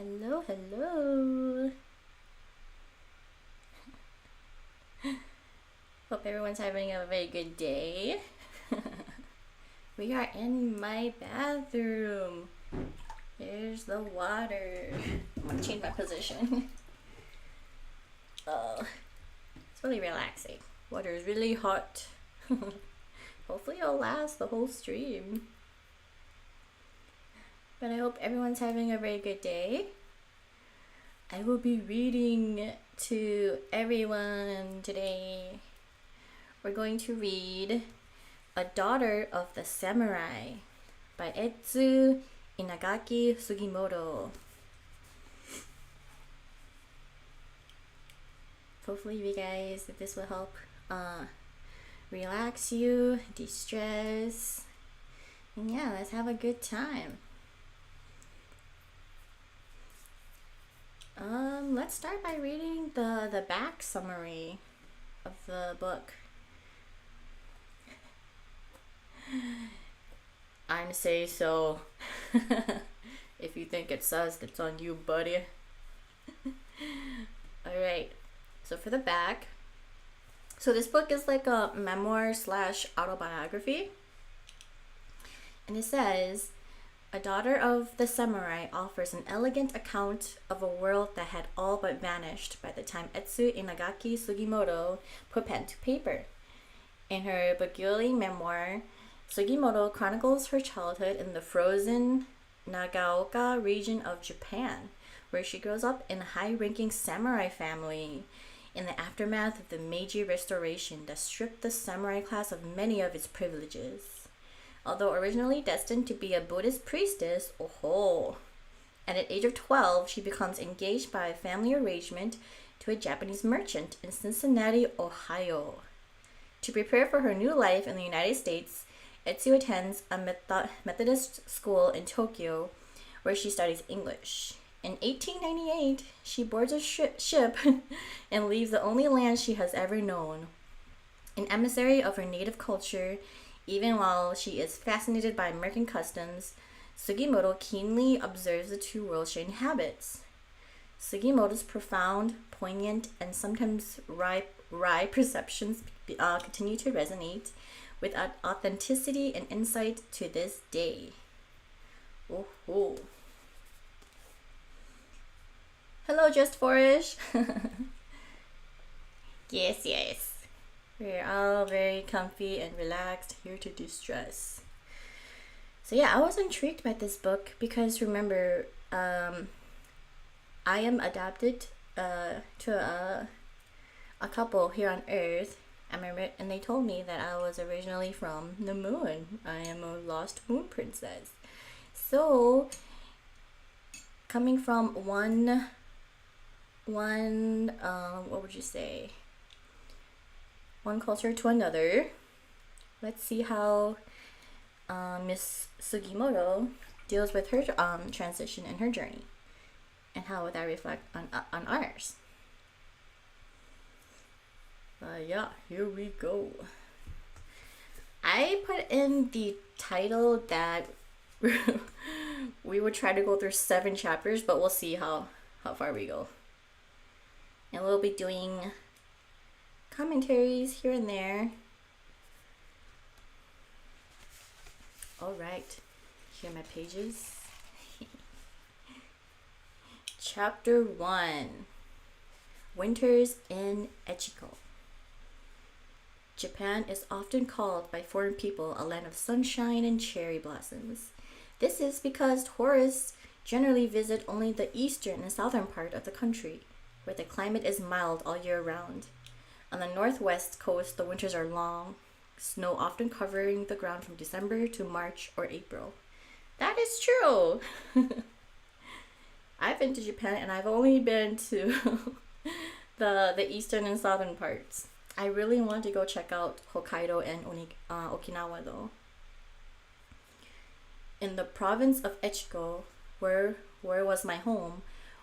Hello, hello. Hope everyone's having a very good day. We are in my bathroom. Here's the water. I'm gonna change my position. Oh, it's really relaxing. Water is really hot. Hopefully it'll last the whole stream. But I hope everyone's having a very good day. I will be reading to everyone today. We're going to read A Daughter of the Samurai by Etsu Inagaki Sugimoto. Hopefully you guys, that this will help relax you, de-stress, and yeah, let's have a good time. Let's start by reading the back summary of the book. I'm say so. If you think it says, it's on you, buddy. Alright, so for the back, so this book is like a memoir slash autobiography, and it says, A Daughter of the Samurai offers an elegant account of a world that had all but vanished by the time Etsu Inagaki Sugimoto put pen to paper. In her Baguli memoir, Sugimoto chronicles her childhood in the frozen Nagaoka region of Japan, where she grows up in a high-ranking samurai family in the aftermath of the Meiji Restoration that stripped the samurai class of many of its privileges. Although originally destined to be a Buddhist priestess, and at age of 12, she becomes engaged by a family arrangement to a Japanese merchant in Cincinnati, Ohio. To prepare for her new life in the United States, Etsu attends a Methodist school in Tokyo, where she studies English. In 1898, she boards a ship and leaves the only land she has ever known. An emissary of her native culture, even while she is fascinated by American customs, Sugimoto keenly observes the two worlds she inhabits. Sugimoto's profound, poignant, and sometimes wry perceptions continue to resonate with authenticity and insight to this day. Oh. Hello, Just Forish. Yes. We're all very comfy and relaxed, here to de-stress. So yeah, I was intrigued by this book because remember, I am adopted to a couple here on Earth. I remember, and they told me that I was originally from the moon. I am a lost moon princess. So, coming from one what would you say? One culture to another. Let's see how Miss Sugimoto deals with her transition and her journey, and how would that reflect on ours. Yeah, here we go. I put in the title that we would try to go through 7 chapters, but we'll see how far we go. And we'll be doing commentaries here and there. Alright, here are my pages. Chapter 1, Winters in Echiko. Japan is often called by foreign people a land of sunshine and cherry blossoms. This is because tourists generally visit only the eastern and southern part of the country, where the climate is mild all year round. On the northwest coast, the winters are long, snow often covering the ground from December to March or April. That is true! I've been to Japan and I've only been to the eastern and southern parts. I really want to go check out Hokkaido and Okinawa though. In the province of Echiko, where was my home,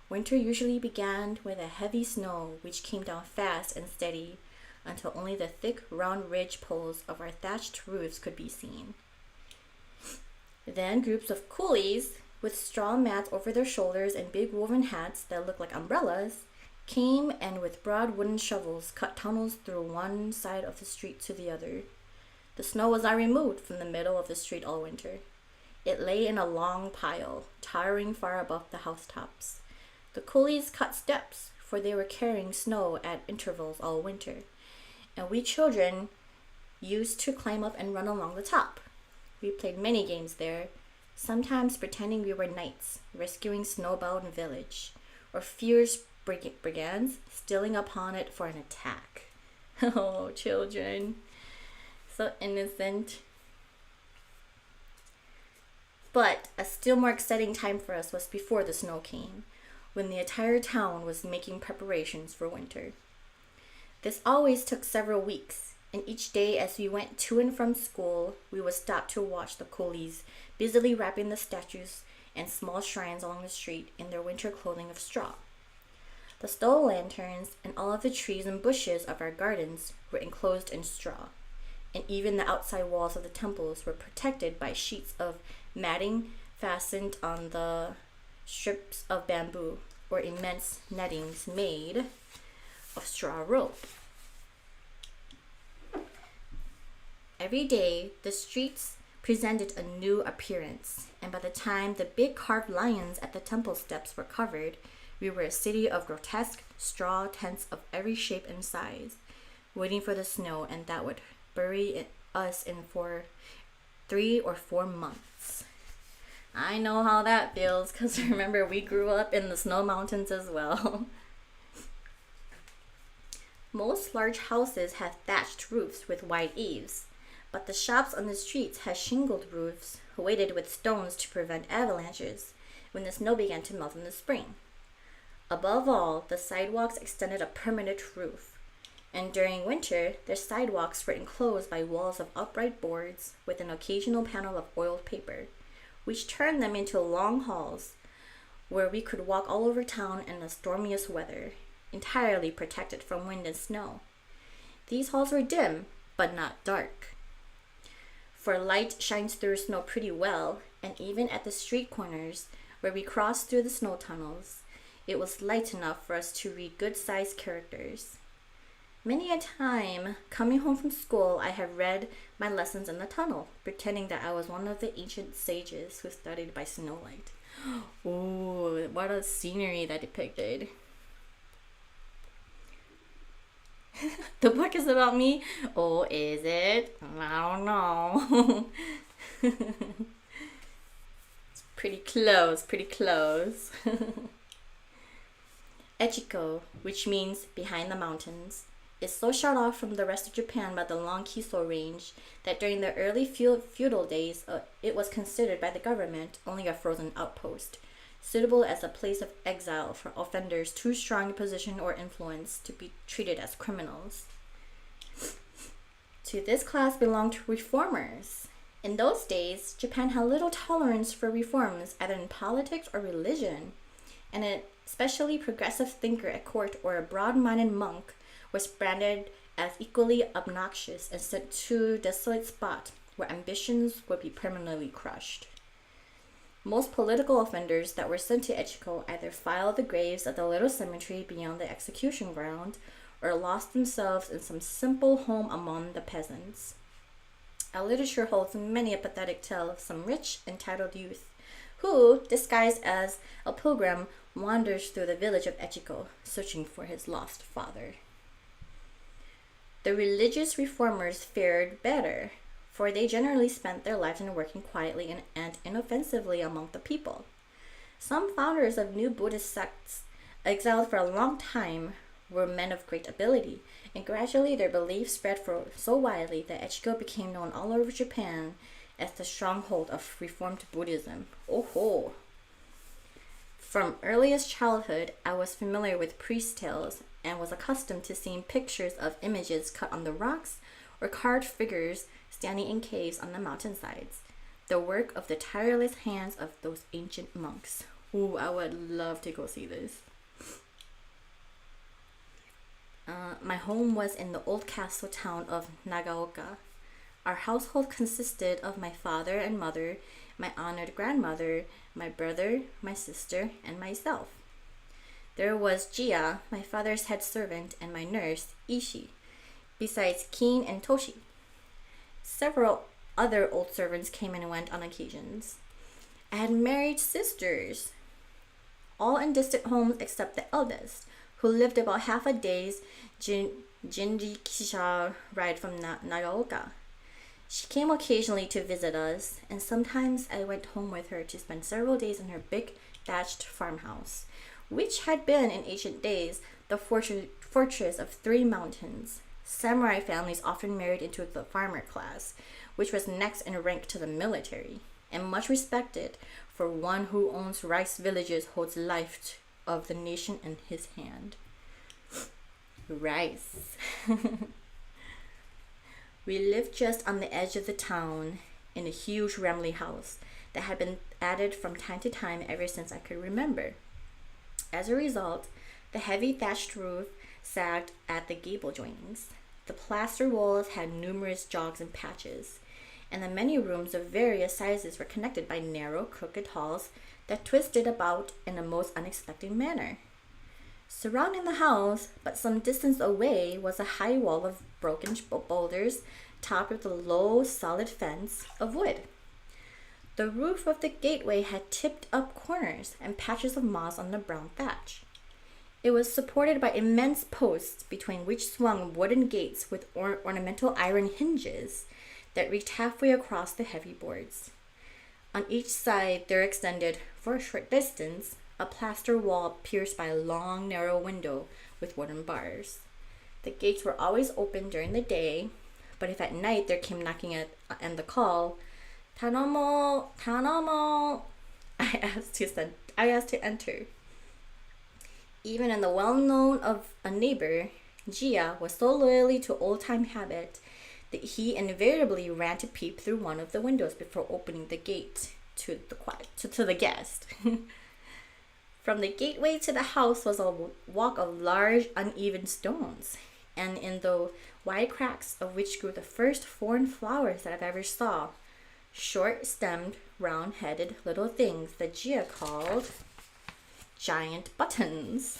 winter usually began with a heavy snow which came down fast and steady until only the thick round ridge poles of our thatched roofs could be seen. Then groups of coolies with straw mats over their shoulders and big woven hats that looked like umbrellas, came and with broad wooden shovels cut tunnels through one side of the street to the other. The snow was not removed from the middle of the street all winter. It lay in a long pile, towering far above the housetops. The coolies cut steps, for they were carrying snow at intervals all winter, and we children used to climb up and run along the top. We played many games there, sometimes pretending we were knights, rescuing snowbound village, or fierce brigands stealing upon it for an attack. Oh, children, so innocent. But a still more exciting time for us was before the snow came, when the entire town was making preparations for winter. This always took several weeks, and each day as we went to and from school, we would stop to watch the coolies busily wrapping the statues and small shrines along the street in their winter clothing of straw. The stove lanterns and all of the trees and bushes of our gardens were enclosed in straw, and even the outside walls of the temples were protected by sheets of matting fastened on the strips of bamboo or immense nettings made of straw rope. Every day, the streets presented a new appearance, and by the time the big carved lions at the temple steps were covered, we were a city of grotesque straw tents of every shape and size, waiting for the snow, and that would bury us in for 3 or 4 months. I know how that feels, because remember, we grew up in the snow mountains as well. Most large houses have thatched roofs with wide eaves, but the shops on the streets had shingled roofs weighted with stones to prevent avalanches when the snow began to melt in the spring. Above all, the sidewalks extended a permanent roof, and during winter, their sidewalks were enclosed by walls of upright boards with an occasional panel of oiled paper, which turned them into long halls where we could walk all over town in the stormiest weather, entirely protected from wind and snow. These halls were dim, but not dark, for light shines through snow pretty well, and even at the street corners where we crossed through the snow tunnels, it was light enough for us to read good-sized characters. Many a time, coming home from school, I have read my lessons in the tunnel, pretending that I was one of the ancient sages who studied by snowlight. Oh, what a scenery that depicted. The book is about me? Oh, is it? I don't know. It's pretty close, pretty close. Echiko, which means behind the mountains, is so shut off from the rest of Japan by the long Kiso range that during the early feudal days, it was considered by the government only a frozen outpost, suitable as a place of exile for offenders too strong in position or influence to be treated as criminals. To this class belonged reformers. In those days, Japan had little tolerance for reforms either in politics or religion, and an especially progressive thinker at court or a broad-minded monk was branded as equally obnoxious and sent to a desolate spot where ambitions would be permanently crushed. Most political offenders that were sent to Echiko either filed the graves at the little cemetery beyond the execution ground or lost themselves in some simple home among the peasants. Our literature holds many a pathetic tale of some rich, entitled youth who, disguised as a pilgrim, wanders through the village of Echiko, searching for his lost father. The religious reformers fared better, for they generally spent their lives in working quietly and inoffensively among the people. Some founders of new Buddhist sects, exiled for a long time, were men of great ability, and gradually their beliefs spread so widely that Echiko became known all over Japan as the stronghold of Reformed Buddhism. Oh ho! From earliest childhood, I was familiar with priest tales and was accustomed to seeing pictures of images cut on the rocks or carved figures standing in caves on the mountainsides, the work of the tireless hands of those ancient monks. Ooh, I would love to go see this. My home was in the old castle town of Nagaoka, Our household consisted of my father and mother, my honored grandmother, my brother, my sister, and myself. There was Jia, my father's head servant, and my nurse, Ishi, besides Keen and Toshi. Several other old servants came and went on occasions. I had married sisters, all in distant homes except the eldest, who lived about half a day's jinrikisha ride from Nagaoka. She came occasionally to visit us, and sometimes I went home with her to spend several days in her big thatched farmhouse, which had been in ancient days the fortress of 3 mountains. Samurai families often married into the farmer class, which was next in rank to the military, and much respected, for one who owns rice villages holds life of the nation in his hand. Rice. We lived just on the edge of the town in a huge rambly house that had been added from time to time ever since I could remember. As a result, the heavy thatched roof sagged at the gable joinings. The plaster walls had numerous jogs and patches, and the many rooms of various sizes were connected by narrow, crooked halls that twisted about in a most unexpected manner. Surrounding the house, but some distance away, was a high wall of broken boulders topped with a low, solid fence of wood. The roof of the gateway had tipped up corners and patches of moss on the brown thatch. It was supported by immense posts between which swung wooden gates with ornamental iron hinges that reached halfway across the heavy boards. On each side there extended, for a short distance, a plaster wall pierced by a long, narrow window with wooden bars. The gates were always open during the day, but if at night there came knocking and the call, "Tanomo, Tanomo," I asked to enter. Even in the well-known of a neighbor, Jia was so loyally to old-time habit that he invariably ran to peep through one of the windows before opening the gate to the guest. From the gateway to the house was a walk of large, uneven stones, and in the wide cracks of which grew the first foreign flowers that I've ever saw, short-stemmed, round-headed little things that Jia called giant buttons.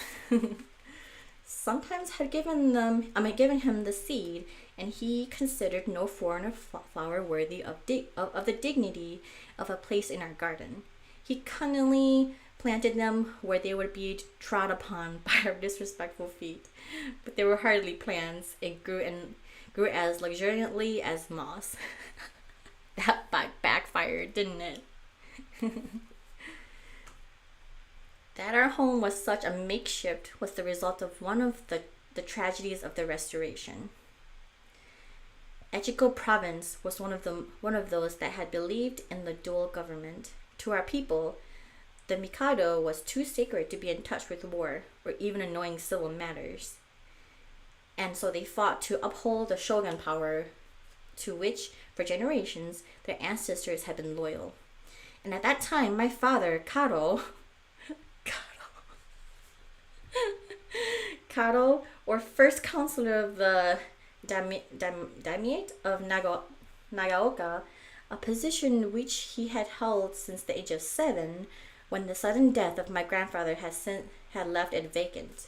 Sometimes had given him the seed, and he considered no foreign flower worthy of the dignity of a place in our garden. He cunningly planted them where they would be trod upon by our disrespectful feet, but they were hardly plants. It grew as luxuriantly as moss. That backfired, didn't it? That our home was such a makeshift was the result of one of the tragedies of the Restoration. Echiko province was one of those that had believed in the dual government. To our people, the Mikado was too sacred to be in touch with war or even annoying civil matters. And so they fought to uphold the shogun power to which, for generations, their ancestors had been loyal. And at that time, my father, Karo, or first counselor of the daimate of Nagaoka, a position which he had held since the age of 7, when the sudden death of my grandfather had left it vacant.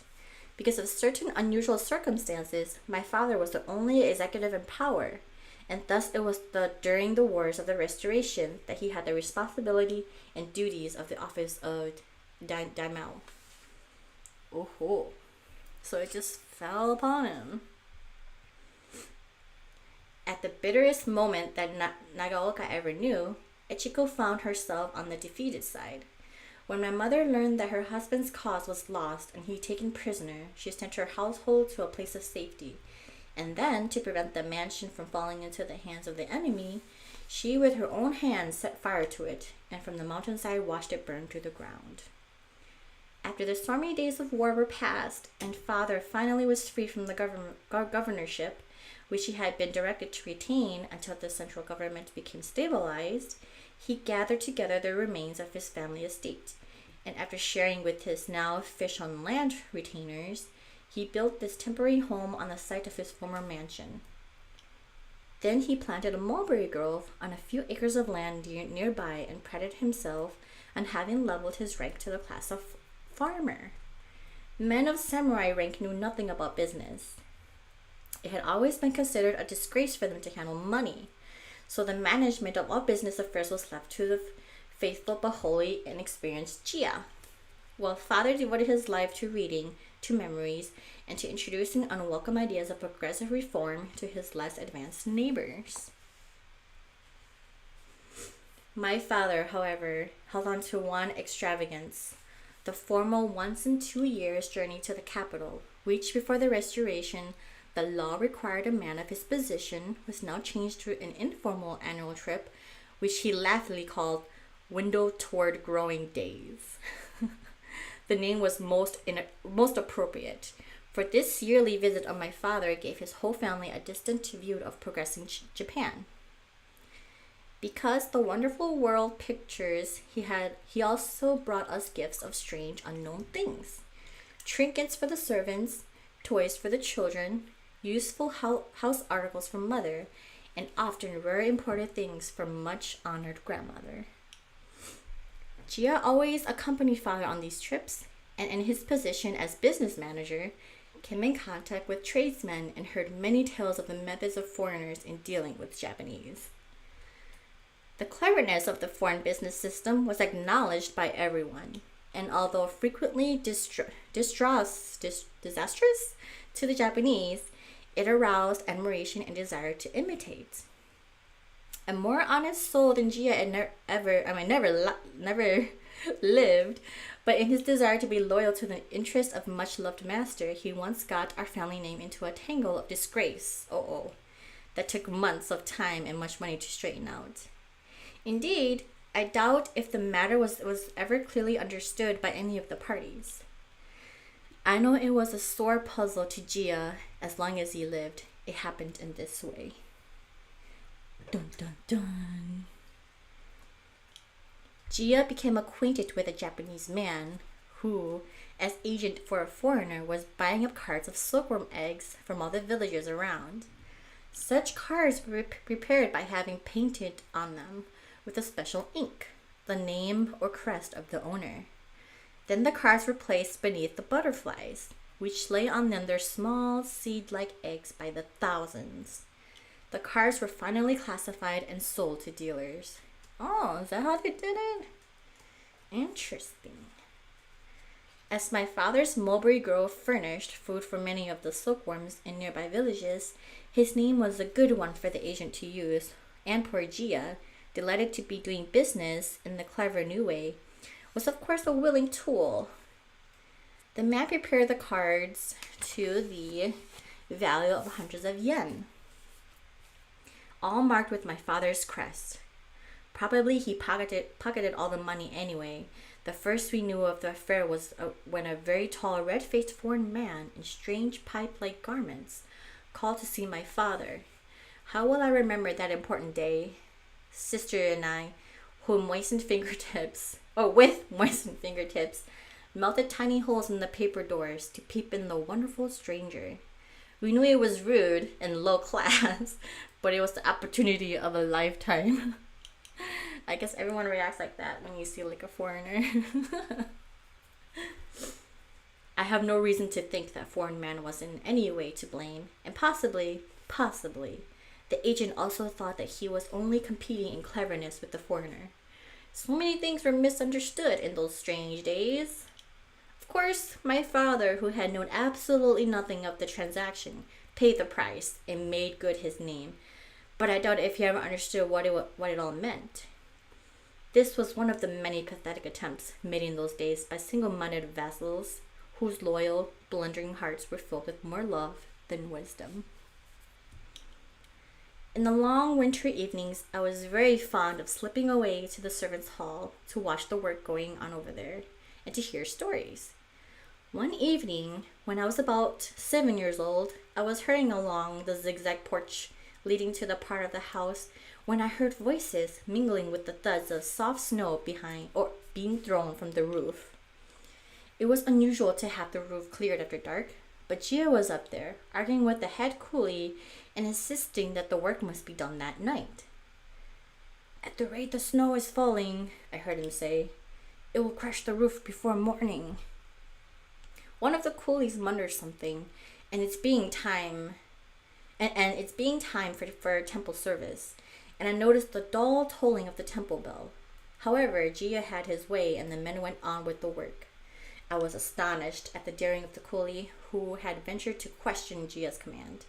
Because of certain unusual circumstances, my father was the only executive in power, and thus it was during the wars of the Restoration that he had the responsibility and duties of the office of daimyo. Oh, so it just fell upon him. At the bitterest moment that Nagaoka ever knew, Echiko found herself on the defeated side. When my mother learned that her husband's cause was lost and he taken prisoner, she sent her household to a place of safety. And then, to prevent the mansion from falling into the hands of the enemy, she with her own hands set fire to it, and from the mountainside watched it burn to the ground. After the stormy days of war were past, and father finally was free from the governorship, which he had been directed to retain until the central government became stabilized, he gathered together the remains of his family estate, and after sharing with his now fish-on-land retainers, he built this temporary home on the site of his former mansion. Then he planted a mulberry grove on a few acres of land nearby and prided himself on having leveled his rank to the class of farmer. Men of samurai rank knew nothing about business. It had always been considered a disgrace for them to handle money, so the management of all business affairs was left to the faithful but wholly inexperienced Jia, while father devoted his life to reading, to memories, and to introducing unwelcome ideas of progressive reform to his less advanced neighbors. My father, however, held on to one extravagance, the formal once in 2 years journey to the capital, which before the restoration the law required a man of his position, was now changed to an informal annual trip, which he laughingly called Window Toward Growing Days. The name was most appropriate, for this yearly visit of my father gave his whole family a distant view of progressing Japan. Because the wonderful world pictures he also brought us gifts of strange unknown things. Trinkets for the servants, toys for the children, useful house articles from mother, and often rare imported things from much honored grandmother. Jia always accompanied father on these trips, and in his position as business manager, came in contact with tradesmen and heard many tales of the methods of foreigners in dealing with Japanese. The cleverness of the foreign business system was acknowledged by everyone, and although frequently disastrous to the Japanese, it aroused admiration and desire to imitate. A more honest soul than Jia had never lived, but in his desire to be loyal to the interests of much-loved master, he once got our family name into a tangle of disgrace, that took months of time and much money to straighten out. Indeed, I doubt if the matter was ever clearly understood by any of the parties. I know it was a sore puzzle to Jia as long as he lived. It happened in this way. Dun dun dun. Jia became acquainted with a Japanese man who, as agent for a foreigner, was buying up cards of silkworm eggs from all the villagers around. Such cards were prepared by having painted on them with a special ink the name or crest of the owner. Then the cards were placed beneath the butterflies, which lay on them their small seed-like eggs by the thousands. The cards were finally classified and sold to dealers. Oh, is that how they did it? Interesting. As my father's mulberry grove furnished food for many of the silkworms in nearby villages, his name was a good one for the agent to use, and poor Jia, delighted to be doing business in the clever new way, was of course a willing tool. The man prepared the cards to the value of hundreds of yen, all marked with my father's crest. Probably he pocketed all the money anyway. The first we knew of the affair was when a very tall, red-faced foreign man in strange pipe-like garments called to see my father. How will I remember that important day? Sister and I, with moistened fingertips, melted tiny holes in the paper doors to peep in the wonderful stranger. We knew it was rude and low class, but it was the opportunity of a lifetime. I guess everyone reacts like that when you see like a foreigner. I have no reason to think that foreign man was in any way to blame, and possibly, the agent also thought that he was only competing in cleverness with the foreigner. So many things were misunderstood in those strange days. Of course, my father, who had known absolutely nothing of the transaction, paid the price and made good his name, but I doubt if he ever understood what it all meant. This was one of the many pathetic attempts made in those days by single-minded vassals whose loyal, blundering hearts were filled with more love than wisdom. In the long wintry evenings, I was very fond of slipping away to the servants' hall to watch the work going on over there and to hear stories. One evening, when I was about 7 years old, I was hurrying along the zigzag porch leading to the part of the house when I heard voices mingling with the thuds of soft snow behind or being thrown from the roof. It was unusual to have the roof cleared after dark, but Gia was up there, arguing with the head coolie and insisting that the work must be done that night. "At the rate the snow is falling," I heard him say, "it will crush the roof before morning." One of the coolies muttered something, and it's being time for temple service, and I noticed the dull tolling of the temple bell. However, Gia had his way, and the men went on with the work. I was astonished at the daring of the coolie, who had ventured to question Gia's command.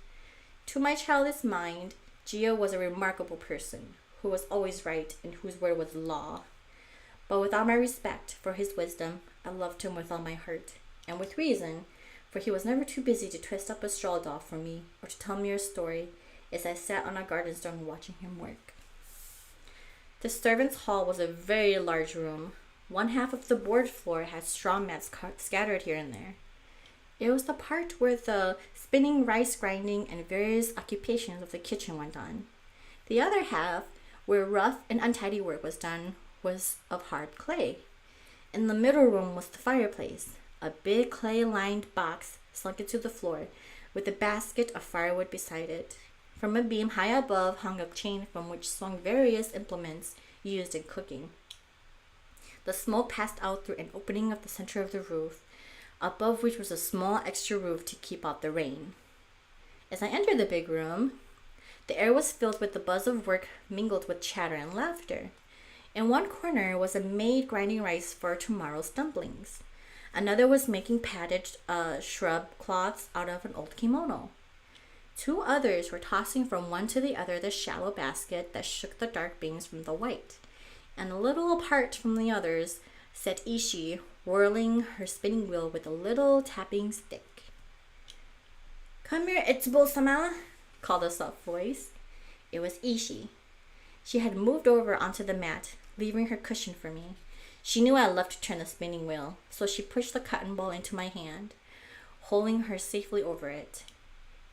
To my childish mind, Gia was a remarkable person, who was always right and whose word was law. But without my respect for his wisdom, I loved him with all my heart, and with reason, for he was never too busy to twist up a straw doll for me or to tell me a story as I sat on a garden stone watching him work. The servants' hall was a very large room. One half of the board floor had straw mats scattered here and there. It was the part where the spinning, rice grinding, and various occupations of the kitchen went on. The other half, where rough and untidy work was done, was of hard clay. In the middle room was the fireplace, a big clay-lined box sunk into the floor, with a basket of firewood beside it. From a beam high above hung a chain from which swung various implements used in cooking. The smoke passed out through an opening of the center of the roof, above which was a small extra roof to keep out the rain. As I entered the big room, the air was filled with the buzz of work mingled with chatter and laughter. In one corner was a maid grinding rice for tomorrow's dumplings. Another was making padded shrub cloths out of an old kimono. Two others were tossing from one to the other the shallow basket that shook the dark beams from the white. And a little apart from the others sat Ishi, whirling her spinning wheel with a little tapping stick. "Come here, Itsubo-sama," called a soft voice. It was Ishi. She had moved over onto the mat, leaving her cushion for me. She knew I loved to turn the spinning wheel, so she pushed the cotton ball into my hand, holding her safely over it.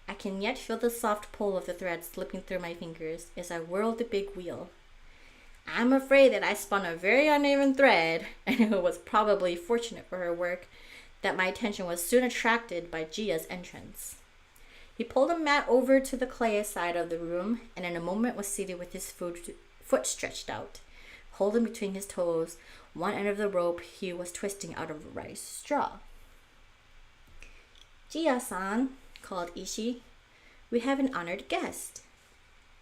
I can yet feel the soft pull of the thread slipping through my fingers as I whirled the big wheel. I'm afraid that I spun a very uneven thread, and it was probably fortunate for her work that my attention was soon attracted by Gia's entrance. He pulled a mat over to the clay side of the room, and in a moment was seated with his foot stretched out, holding between his toes one end of the rope he was twisting out of rice straw. "Gia-san," called Ishi, "we have an honored guest."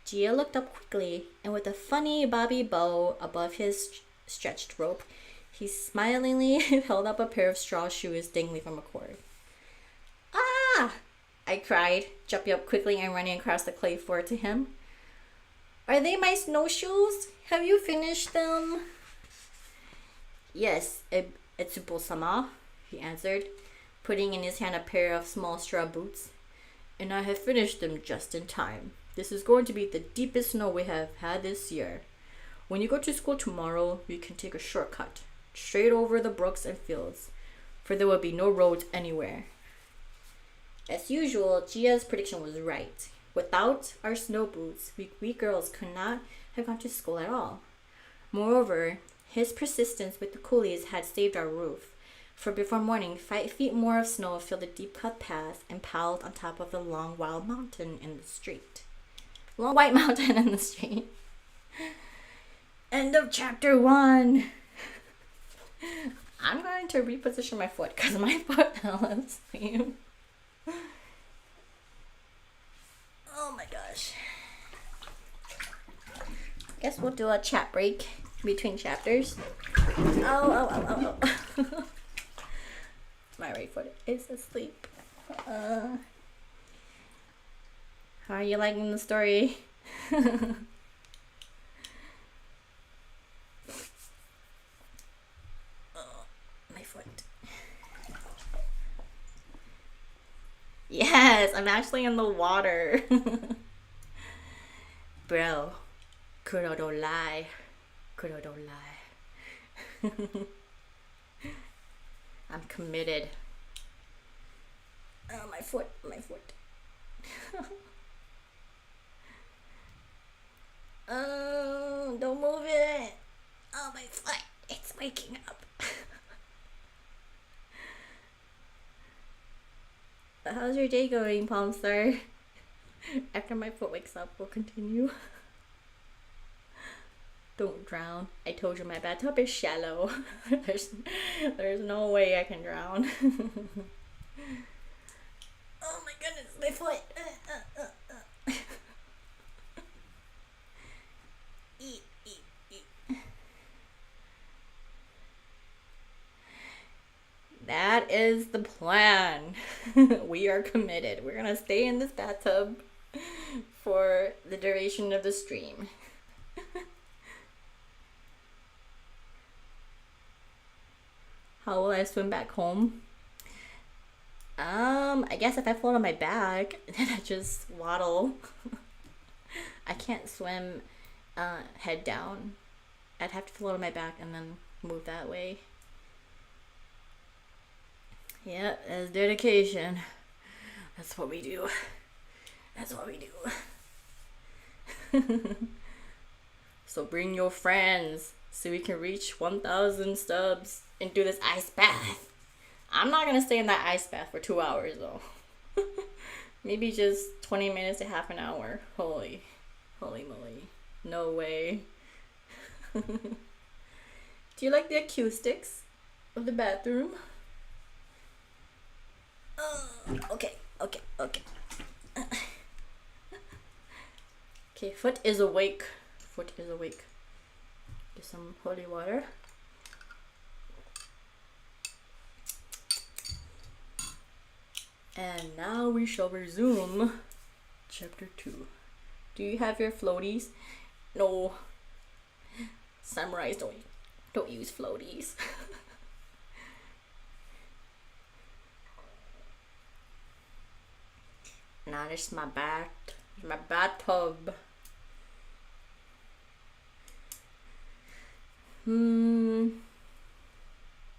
Gia looked up quickly, and with a funny bobby bow above his stretched rope, he smilingly held up a pair of straw shoes dangling from a cord. "Ah!" I cried, jumping up quickly and running across the clay floor to him. "Are they my snowshoes? Have you finished them?" "Yes, Itsubo-sama," he answered, putting in his hand a pair of small straw boots. "And I have finished them just in time. This is going to be the deepest snow we have had this year. When you go to school tomorrow, you can take a shortcut, straight over the brooks and fields, for there will be no roads anywhere." As usual, Gia's prediction was right. Without our snow boots, we girls could not have gone to school at all. Moreover, his persistence with the coolies had saved our roof, for before morning 5 feet more of snow filled the deep-cut path and piled on top of the long white mountain in the street. End of chapter 1. I'm going to reposition my foot because my foot fell asleep. Oh my gosh. Guess we'll do a chat break between chapters. Oh. My right foot is asleep. How are you liking the story? My foot. Yes, I'm actually in the water. Bro, Kuro don't lie. Kuro don't lie. I'm committed. Oh, my foot. Oh, don't move it. Oh, my foot. It's waking up. How's your day going, Palm Star? After my foot wakes up, we'll continue. Don't drown. I told you my bathtub is shallow. there's no way I can drown. Oh my goodness, my foot. Eat. That is the plan. We are committed. We're gonna stay in this bathtub for the duration of the stream. How will I swim back home? I guess if I float on my back, then I just waddle. I can't swim head down. I'd have to float on my back and then move that way. Yeah, that's dedication. That's what we do. That's what we do. So bring your friends so we can reach 1,000 subs and do this ice bath. I'm not gonna stay in that ice bath for 2 hours though. Maybe just 20 minutes to half an hour. Holy moly. No way. Do you like the acoustics of the bathroom? Okay. Okay, foot is awake. Get some holy water. And now we shall resume chapter 2. Do you have your floaties? No. Samurais don't use floaties. Now this is my bathtub.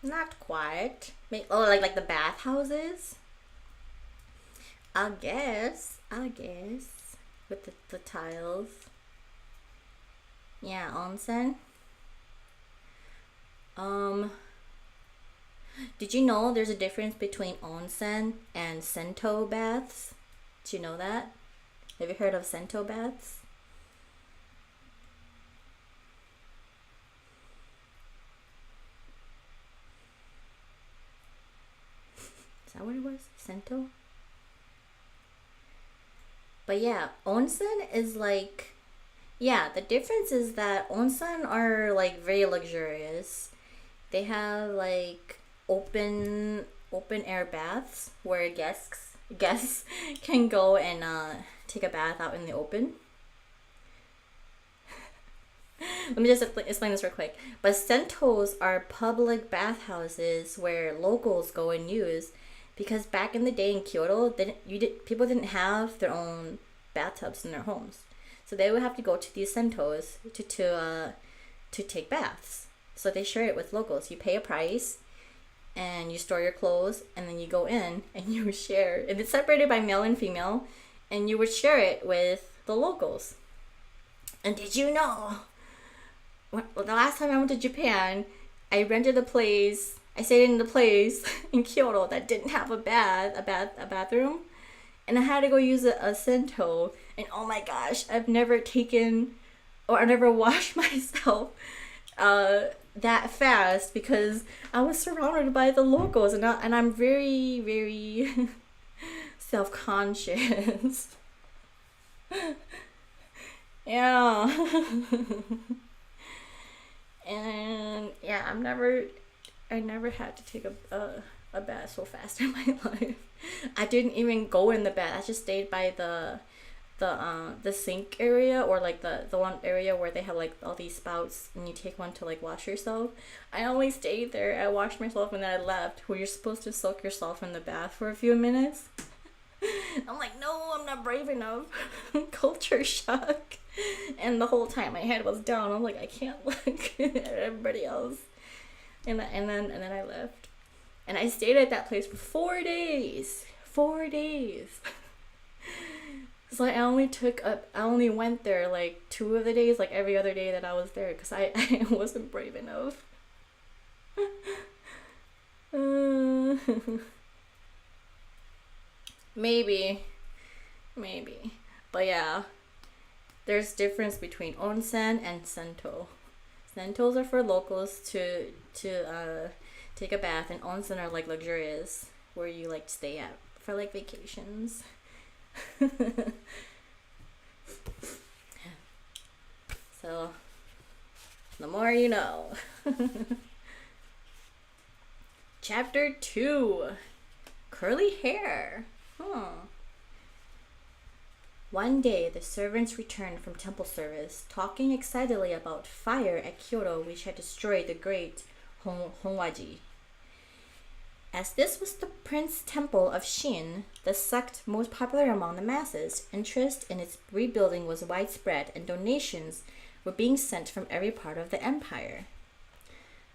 Not quite. Oh, like the bathhouses? I guess. With the tiles. Yeah, onsen. Did you know there's a difference between onsen and sento baths? Did you know that? Have you heard of sento baths? Is that what it was? Sento? But yeah, onsen is like, yeah, the difference is that onsen are like very luxurious. They have like open air baths where guests can go and take a bath out in the open. Let me just explain this real quick. But sentos are public bathhouses where locals go and use, because back in the day in Kyoto, people didn't have their own bathtubs in their homes, so they would have to go to these sentos to take baths. So they share it with locals. You pay a price, and you store your clothes, and then you go in and you share. And it's separated by male and female, and you would share it with the locals. And did you know? The last time I went to Japan, I rented a place. I stayed in the place in Kyoto that didn't have a bathroom, and I had to go use a sento. And oh my gosh, I've never washed myself that fast, because I was surrounded by the locals, and I'm very, very self-conscious. Yeah. And yeah, I never had to take a bath so fast in my life. I didn't even go in the bath. I just stayed by the sink area, or like the one area where they have like all these spouts and you take one to like wash yourself. I only stayed there. I washed myself and then I left. Where you're supposed to soak yourself in the bath for a few minutes. I'm like, no, I'm not brave enough. Culture shock. And the whole time my head was down. I'm like, I can't look at everybody else. And then I left. And I stayed at that place for 4 days. 4 days. So I only went there like 2 of the days, like every other day that I was there, because I wasn't brave enough. Maybe. But yeah, there's difference between onsen and sento. Sentos are for locals to take a bath, and onsen are like luxurious, where you like stay at for like vacations. So, the more you know. Chapter 2, Curly Hair. One day, the servants returned from temple service, talking excitedly about fire at Kyoto which had destroyed the great Honwaji. As this was the Prince Temple of Shin, the sect most popular among the masses, interest in its rebuilding was widespread and donations were being sent from every part of the empire.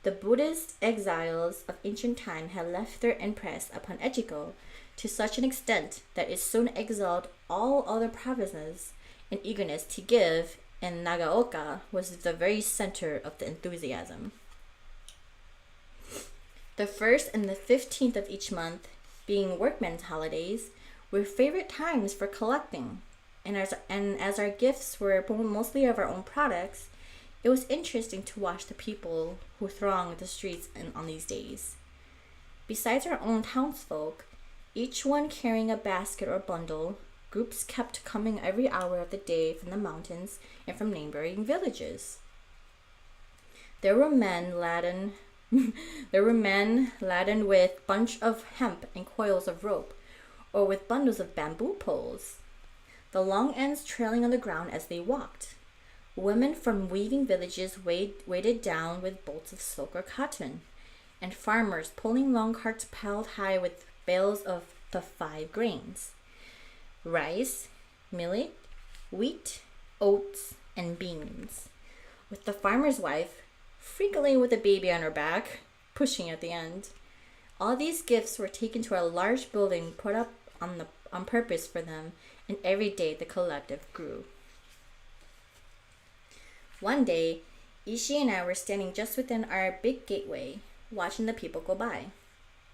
The Buddhist exiles of ancient time had left their impress upon Ejiko to such an extent that it soon exiled all other provinces in eagerness to give, and Nagaoka was the very center of the enthusiasm. The 1st and the 15th of each month, being workmen's holidays, were favorite times for collecting, and as our gifts were mostly of our own products, it was interesting to watch the people who thronged the streets on these days. Besides our own townsfolk, each one carrying a basket or bundle, groups kept coming every hour of the day from the mountains and from neighboring villages. There were men laden with bunch of hemp and coils of rope, or with bundles of bamboo poles, the long ends trailing on the ground as they walked. Women from weaving villages weighted down with bolts of silk or cotton, and farmers pulling long carts piled high with bales of the 5 grains: rice, millet, wheat, oats, and beans, with the farmer's wife, frequently with a baby on her back, pushing at the end. All these gifts were taken to a large building put up on purpose for them, and every day the collective grew. One day, Ishii and I were standing just within our big gateway, watching the people go by.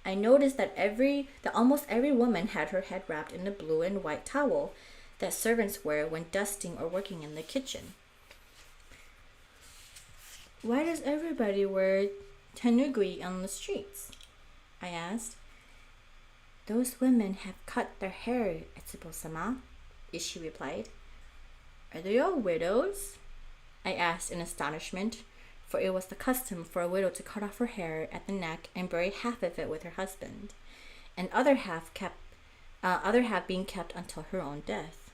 I noticed that almost every woman had her head wrapped in a blue and white towel that servants wear when dusting or working in the kitchen. Why does everybody wear tenugui on the streets? I asked. Those women have cut their hair, Etsubo-sama, Ishii replied. Are they all widows? I asked in astonishment, for it was the custom for a widow to cut off her hair at the neck and bury half of it with her husband, and other half being kept until her own death.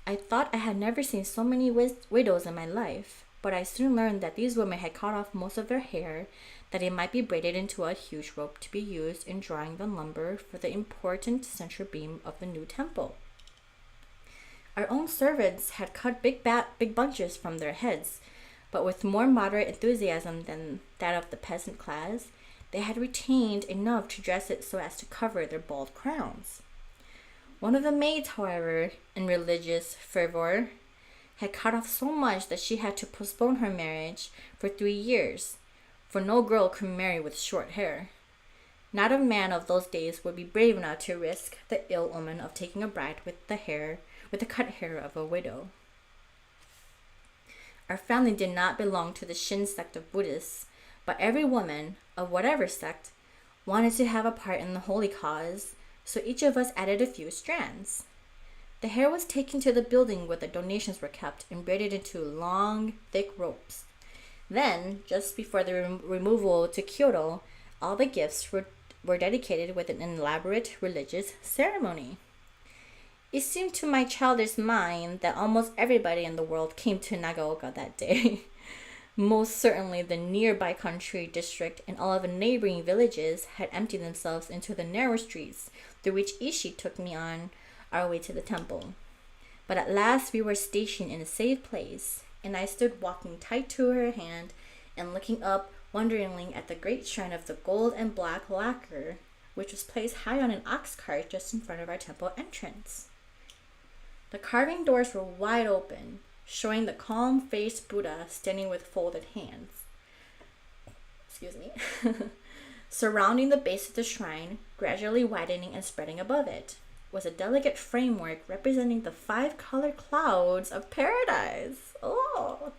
I thought I had never seen so many widows in my life, but I soon learned that these women had cut off most of their hair, that it might be braided into a huge rope to be used in drawing the lumber for the important central beam of the new temple. Our own servants had cut big bunches from their heads, but with more moderate enthusiasm than that of the peasant class, they had retained enough to dress it so as to cover their bald crowns. One of the maids, however, in religious fervor, had cut off so much that she had to postpone her marriage for 3 years, for no girl could marry with short hair. Not a man of those days would be brave enough to risk the ill omen of taking a bride with the cut hair of a widow. Our family did not belong to the Shin sect of Buddhists, but every woman, of whatever sect, wanted to have a part in the holy cause, so each of us added a few strands. The hair was taken to the building where the donations were kept and braided into long, thick ropes. Then, just before the removal to Kyoto, all the gifts were dedicated with an elaborate religious ceremony. It seemed to my childish mind that almost everybody in the world came to Nagaoka that day. Most certainly the nearby country district and all of the neighboring villages had emptied themselves into the narrow streets through which Ishii took me on our way to the temple. But at last we were stationed in a safe place, and I stood walking tight to her hand and looking up wonderingly at the great shrine of the gold and black lacquer, which was placed high on an ox cart just in front of our temple entrance. The carving doors were wide open, showing the calm-faced Buddha standing with folded hands. Excuse me. Surrounding the base of the shrine, gradually widening and spreading above it, was a delicate framework representing the 5 colored clouds of paradise. Oh!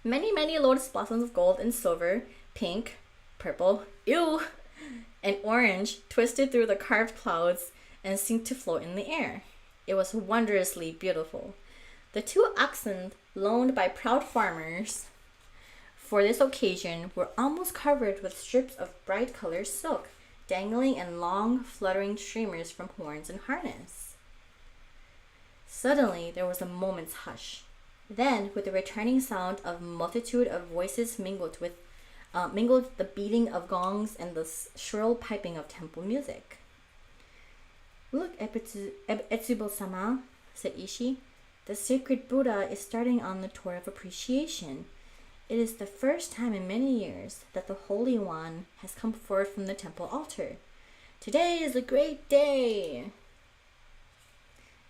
Many, many lotus blossoms of gold and silver, pink, purple, ew, and orange twisted through the carved clouds and seemed to float in the air. It was wondrously beautiful. The 2 oxen loaned by proud farmers for this occasion were almost covered with strips of bright colored silk, dangling in long, fluttering streamers from horns and harness. Suddenly, there was a moment's hush. Then, with the returning sound of multitude of voices mingled the beating of gongs and the shrill piping of temple music. "Look, Etsubo-sama," said Ishi. "The sacred Buddha is starting on the tour of appreciation. It is the first time in many years that the Holy One has come forth from the temple altar. Today is a great day."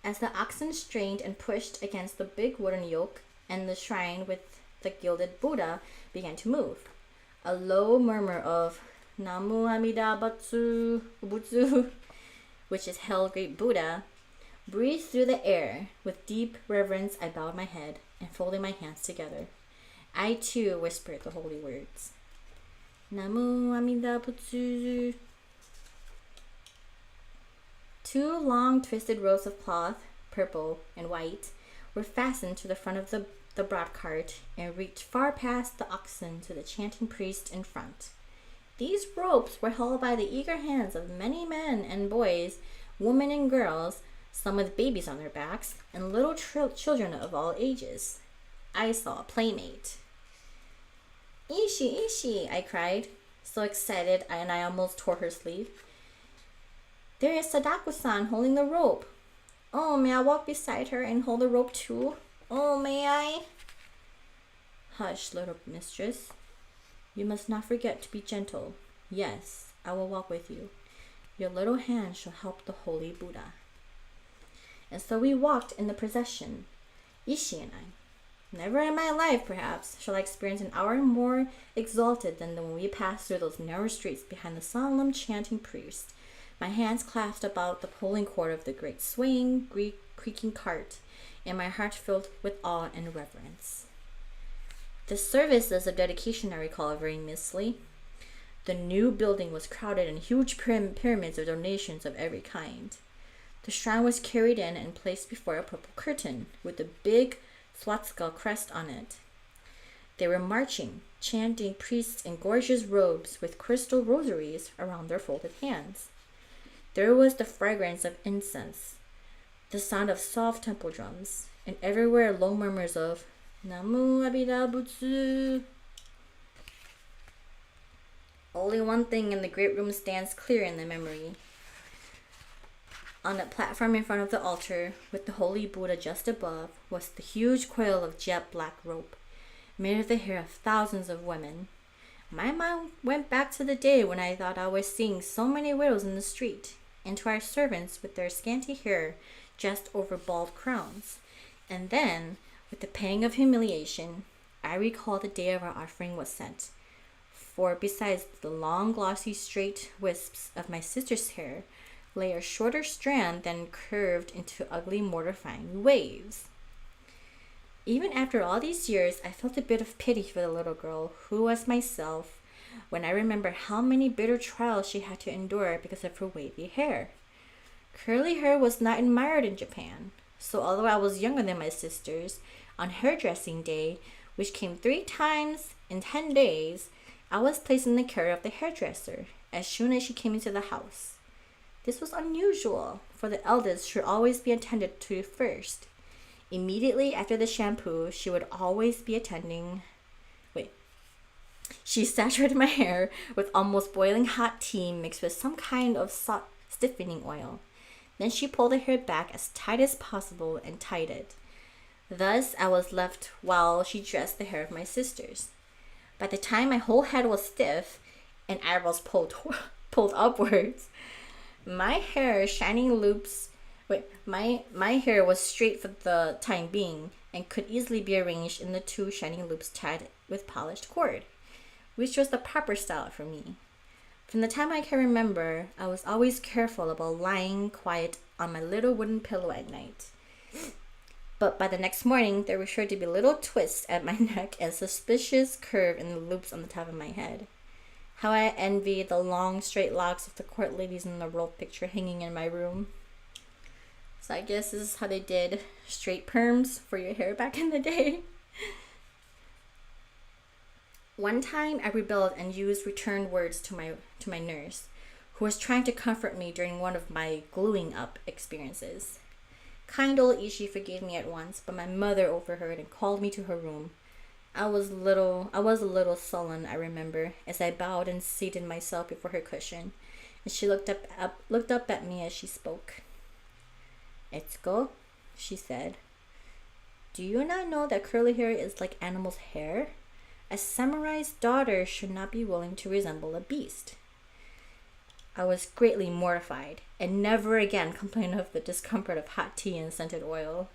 As the oxen strained and pushed against the big wooden yoke, and the shrine with the gilded Buddha began to move, a low murmur of "Namu Amida Butsu," which is Hail Great Buddha, breathed through the air. With deep reverence, I bowed my head and folded my hands together. I too whispered the holy words. "Namu Amida Butsu." 2 long twisted rows of cloth, purple and white, were fastened to the front of the broad cart and reached far past the oxen to the chanting priest in front. These ropes were held by the eager hands of many men and boys, women and girls, some with babies on their backs, and little children of all ages. I saw a playmate. "Ishi, Ishi," I cried, so excited and I almost tore her sleeve. "There is Sadako-san holding the rope. Oh, may I walk beside her and hold the rope too? Oh, may I?" "Hush, little mistress. You must not forget to be gentle. Yes, I will walk with you. Your little hand shall help the holy Buddha." And so we walked in the procession, Ishi and I. Never in my life, perhaps, shall I experience an hour more exalted than when we passed through those narrow streets behind the solemn chanting priest, my hands clasped about the pulling cord of the great swaying, creaking cart, and my heart filled with awe and reverence. The services of dedication I recall very mistily. The new building was crowded in huge pyramids of donations of every kind. The shrine was carried in and placed before a purple curtain with a big swastika crest on it. They were marching, chanting priests in gorgeous robes with crystal rosaries around their folded hands. There was the fragrance of incense, the sound of soft temple drums, and everywhere low murmurs of "Namu Amida Butsu." Only one thing in the great room stands clear in the memory. On the platform in front of the altar, with the holy Buddha just above, was the huge coil of jet black rope, made of the hair of thousands of women. My mind went back to the day when I thought I was seeing so many widows in the street, and to our servants with their scanty hair just over bald crowns. And then, with the pang of humiliation, I recall the day of our offering was sent. For besides the long, glossy, straight wisps of my sister's hair, lay a shorter strand than curved into ugly, mortifying waves. Even after all these years, I felt a bit of pity for the little girl who was myself, when I remember how many bitter trials she had to endure because of her wavy hair. Curly hair was not admired in Japan, so although I was younger than my sisters, on hairdressing day, which came 3 times in 10 days, I was placed in the care of the hairdresser as soon as she came into the house. This was unusual, for the eldest should always be attended to first. Immediately after the shampoo, she would always be She saturated my hair with almost boiling hot tea mixed with some kind of stiffening oil. Then she pulled the hair back as tight as possible and tied it. Thus I was left while she dressed the hair of my sisters. By the time my whole head was stiff and eyebrows pulled upwards, my hair was straight for the time being and could easily be arranged in the 2 shining loops tied with polished cord. which was the proper style for me. From the time I can remember, I was always careful about lying quiet on my little wooden pillow at night. But by the next morning, there were sure to be little twists at my neck and suspicious curve in the loops on the top of my head. How I envied the long, straight locks of the court ladies in the royal picture hanging in my room. So I guess this is how they did straight perms for your hair back in the day. One time I rebelled and used return words to my nurse, who was trying to comfort me during one of my gluing up experiences. Kind old Ishi forgave me at once, but my mother overheard and called me to her room. I was a little sullen, I remember, as I bowed and seated myself before her cushion, and she looked up at me as she spoke. "Etsuko," she said, "do you not know that curly hair is like animals' hair? A samurai's daughter should not be willing to resemble a beast." I was greatly mortified and never again complained of the discomfort of hot tea and scented oil.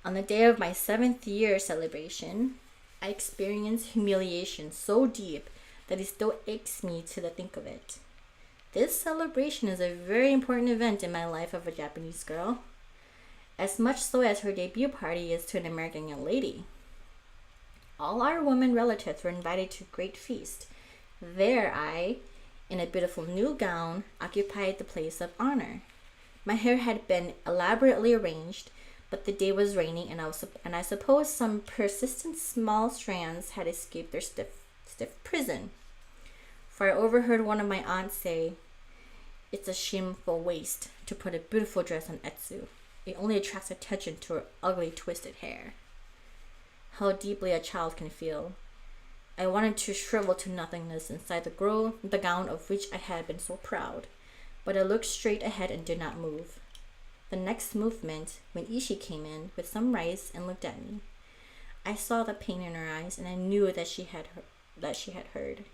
On the day of my 7th year celebration, I experienced humiliation so deep that it still aches me to think of it. This celebration is a very important event in my life of a Japanese girl, as much so as her debut party is to an American young lady. All our women relatives were invited to a great feast. There I, in a beautiful new gown, occupied the place of honor. My hair had been elaborately arranged, but the day was raining, and I suppose some persistent small strands had escaped their stiff prison. For I overheard one of my aunts say, "It's a shameful waste to put a beautiful dress on Etsu. It only attracts attention to her ugly twisted hair." How deeply a child can feel. I wanted to shrivel to nothingness inside the gown of which I had been so proud, but I looked straight ahead and did not move. The next movement, when Ishi came in with some rice and looked at me, I saw the pain in her eyes, and I knew that she had heard.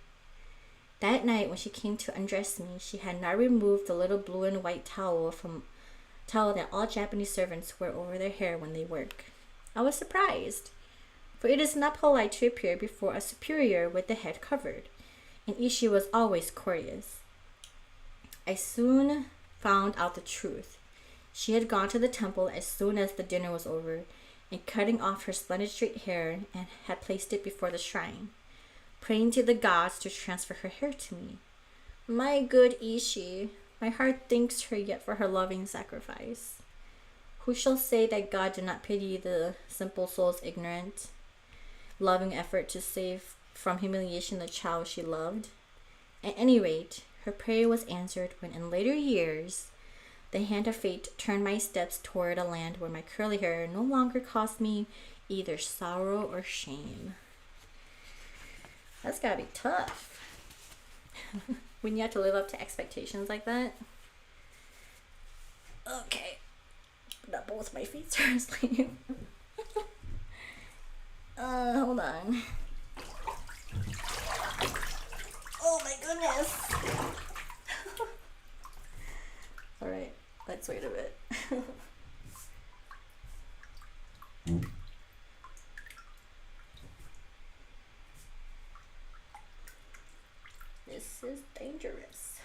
That night, when she came to undress me, she had not removed the little blue and white towel that all Japanese servants wear over their hair when they work. I was surprised, for it is not polite to appear before a superior with the head covered, and Ishi was always courteous. I soon found out the truth. She had gone to the temple as soon as the dinner was over, and cutting off her splendid straight hair, and had placed it before the shrine, praying to the gods to transfer her hair to me. My good Ishi, my heart thanks her yet for her loving sacrifice. Who shall say that God did not pity the simple soul's ignorant, loving effort to save from humiliation the child she loved? At any rate, her prayer was answered when in later years, the hand of fate turned my steps toward a land where my curly hair no longer caused me either sorrow or shame. That's gotta be tough. When you have to live up to expectations like that. Okay. Not both my feet are asleep. Hold on. Oh my goodness. Alright, let's wait a bit. This is dangerous.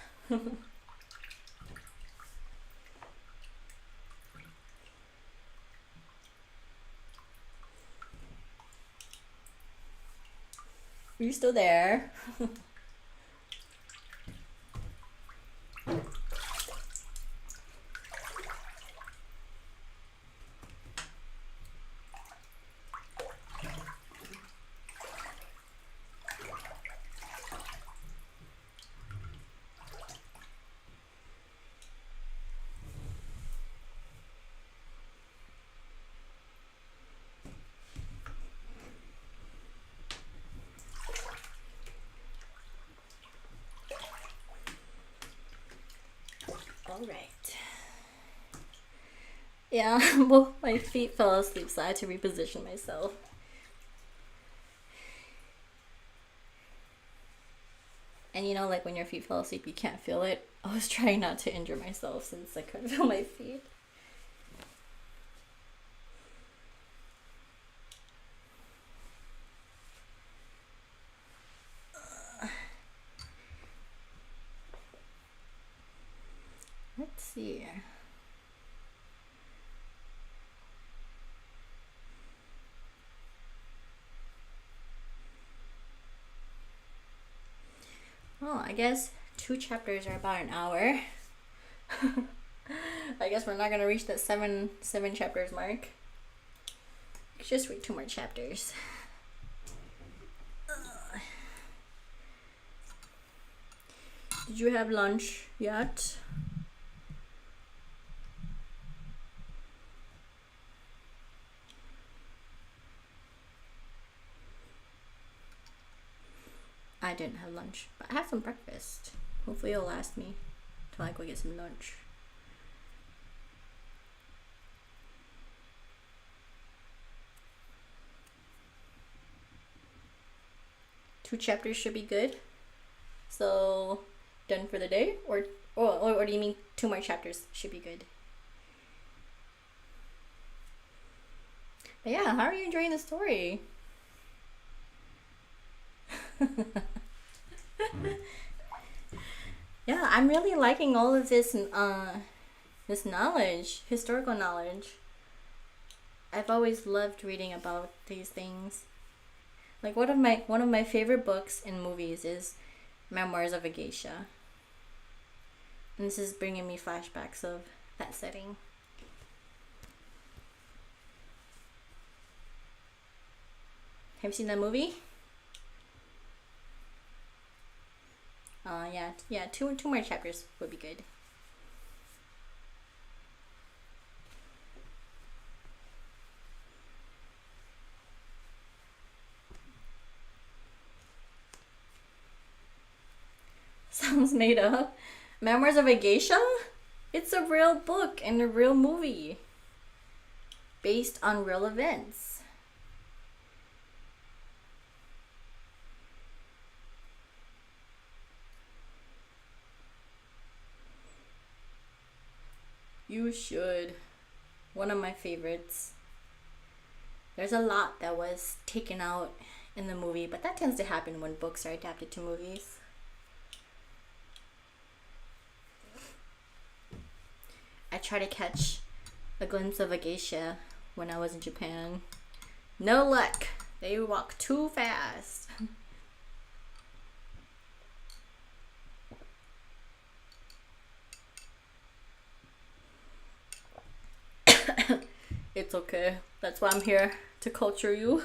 Are you still there? Alright. Yeah, both my feet fell asleep, so I had to reposition myself. And you know, like when your feet fall asleep, you can't feel it. I was trying not to injure myself since I couldn't feel my feet. Oh, I guess 2 chapters are about an hour. I guess we're not gonna reach that seven chapters mark. Just read 2 more chapters. Did you have lunch yet? I didn't have lunch, but I had some breakfast. Hopefully it'll last me till I go get some lunch. Two chapters should be good. So, done for the day? Or do you mean 2 more chapters should be good? But yeah, how are you enjoying the story? Yeah, I'm really liking all of this this knowledge, historical knowledge. I've always loved reading about these things. Like one of my favorite books and movies is Memoirs of a Geisha. And this is bringing me flashbacks of that setting. Have you seen that movie? Yeah, two more chapters would be good. Sounds made up. Memoirs of a Geisha? It's a real book and a real movie based on real events. You should. One of my favorites. There's a lot that was taken out in the movie, but that tends to happen when books are adapted to movies. I tried to catch a glimpse of a geisha when I was in Japan. No luck. They walk too fast. It's okay. That's why I'm here, to culture you.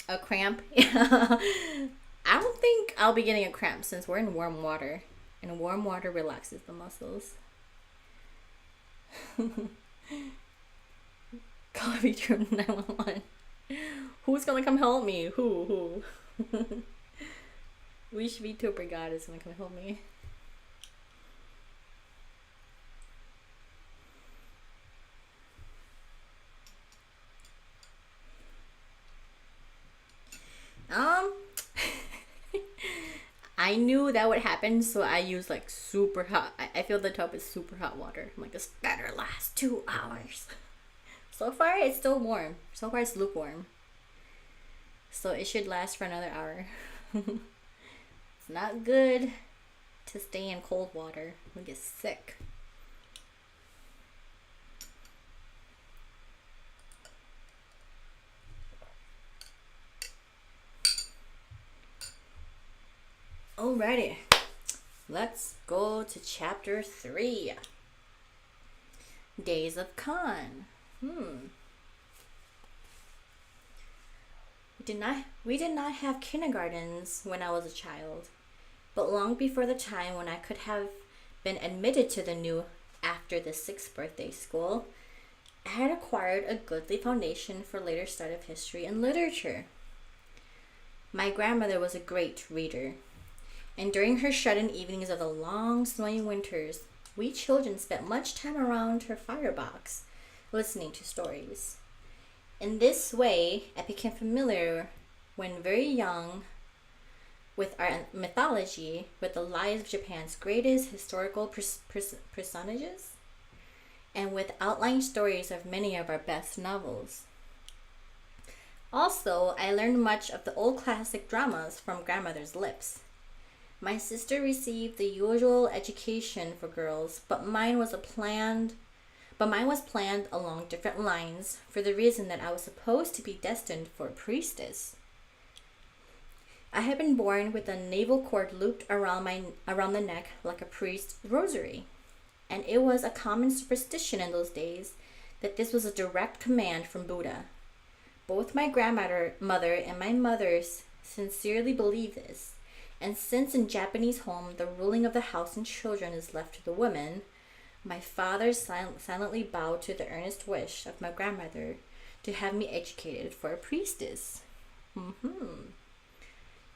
A cramp? Yeah. I don't think I'll be getting a cramp since we're in warm water. And warm water relaxes the muscles. Call Vtubers 911. Who's gonna come help me? Who? Which Vtuber god is gonna come help me? I knew that would happen, so I use like super hot. I feel the tub is super hot water. I'm like, this better last 2 hours. So far, it's still warm. So far, it's lukewarm. So it should last for another hour. It's not good to stay in cold water. You'll get sick. Alrighty, let's go to chapter 3. Days of Khan. We did not have kindergartens when I was a child, but long before the time when I could have been admitted to the new after the 6th birthday school, I had acquired a goodly foundation for later start of history and literature. My grandmother was a great reader. And during her shut-in evenings of the long, snowy winters, we children spent much time around her firebox, listening to stories. In this way, I became familiar, when very young, with our mythology, with the lives of Japan's greatest historical personages, and with outline stories of many of our best novels. Also, I learned much of the old classic dramas from grandmother's lips. My sister received the usual education for girls, but mine was planned along different lines for the reason that I was supposed to be destined for a priestess. I had been born with a navel cord looped around the neck like a priest's rosary, and it was a common superstition in those days that this was a direct command from Buddha. Both my grandmother and my mother sincerely believe this, and since in Japanese home the ruling of the house and children is left to the woman, my father silently bowed to the earnest wish of my grandmother to have me educated for a priestess.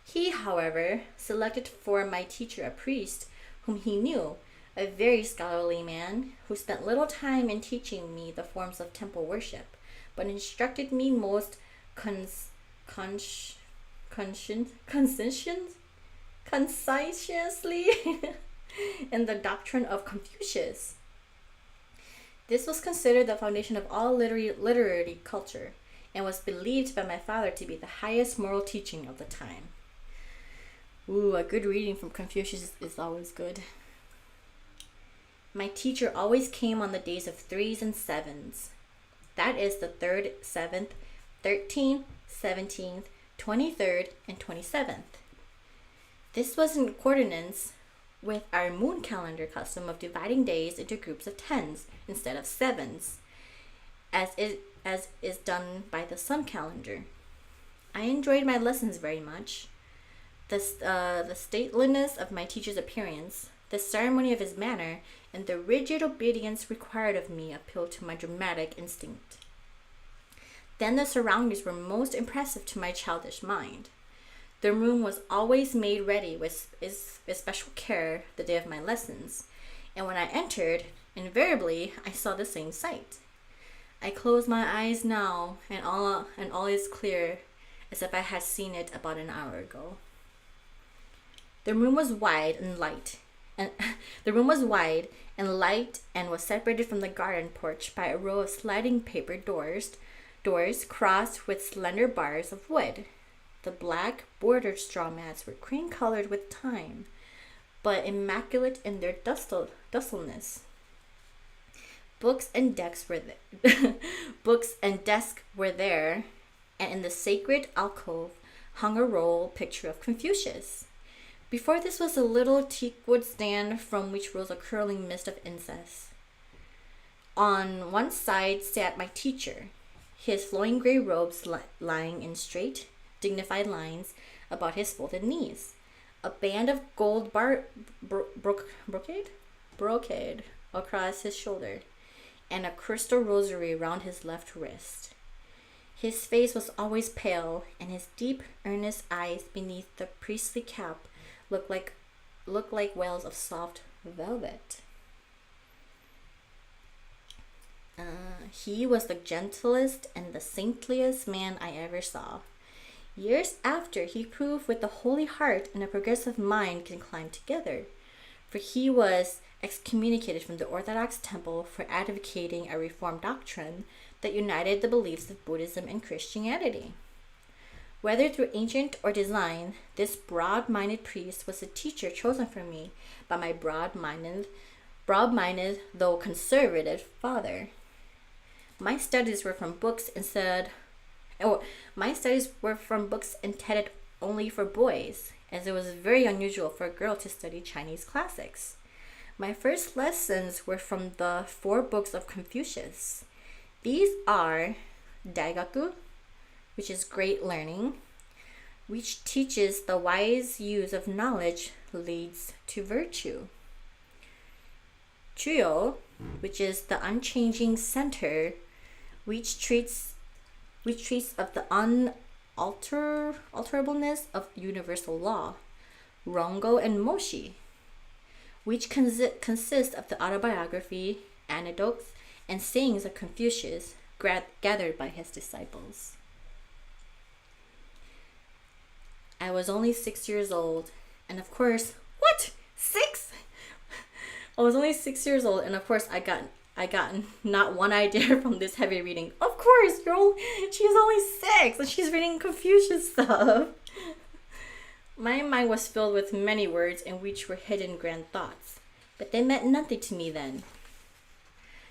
He, however, selected for my teacher a priest whom he knew, a very scholarly man who spent little time in teaching me the forms of temple worship, but instructed me most conscientiously in the doctrine of Confucius. This was considered the foundation of all literary culture, and was believed by my father to be the highest moral teaching of the time. Ooh, a good reading from Confucius is always good. My teacher always came on the days of 3s and 7s. That is the 3rd, 7th, 13th, 17th, 23rd, and 27th. This was in accordance with our moon calendar custom of dividing days into groups of 10s instead of 7s, as is done by the sun calendar. I enjoyed my lessons very much. The stateliness of my teacher's appearance, the ceremony of his manner, and the rigid obedience required of me appealed to my dramatic instinct. Then the surroundings were most impressive to my childish mind. The room was always made ready with special care the day of my lessons, and when I entered, invariably I saw the same sight. I close my eyes now, and all is clear, as if I had seen it about an hour ago. The room was wide and light, and was separated from the garden porch by a row of sliding paper doors crossed with slender bars of wood. The black bordered straw mats were cream-colored with time, but immaculate in their dustliness. Books and desks were there, and in the sacred alcove hung a roll picture of Confucius. Before this was a little teakwood stand from which rose a curling mist of incense. On one side sat my teacher, his flowing gray robes lying in straight, dignified lines about his folded knees, a band of gold brocade across his shoulder, and a crystal rosary round his left wrist. His face was always pale, and his deep, earnest eyes beneath the priestly cap looked like wells of soft velvet. He was the gentlest and the saintliest man I ever saw. Years after, he proved with a holy heart and a progressive mind can climb together, for he was excommunicated from the Orthodox Temple for advocating a reformed doctrine that united the beliefs of Buddhism and Christianity. Whether through ancient or design, this broad-minded priest was the teacher chosen for me by my broad-minded though conservative father. My studies were from books intended only for boys, as it was very unusual for a girl to study Chinese classics. My first lessons were from the 4 books of Confucius. These are Daigaku, which is great learning, which teaches the wise use of knowledge leads to virtue. Chuyo, which is the unchanging center, which treats of the unalterableness of universal law. Rongo and Moshi, which consist of the autobiography, anecdotes, and sayings of Confucius gathered by his disciples. I was only 6 years old, and of course, what? 6? I was only 6 years old, and of course, I got not one idea from this heavy reading. Of course, she's only 6, and she's reading Confucius stuff. My mind was filled with many words in which were hidden grand thoughts, but they meant nothing to me then.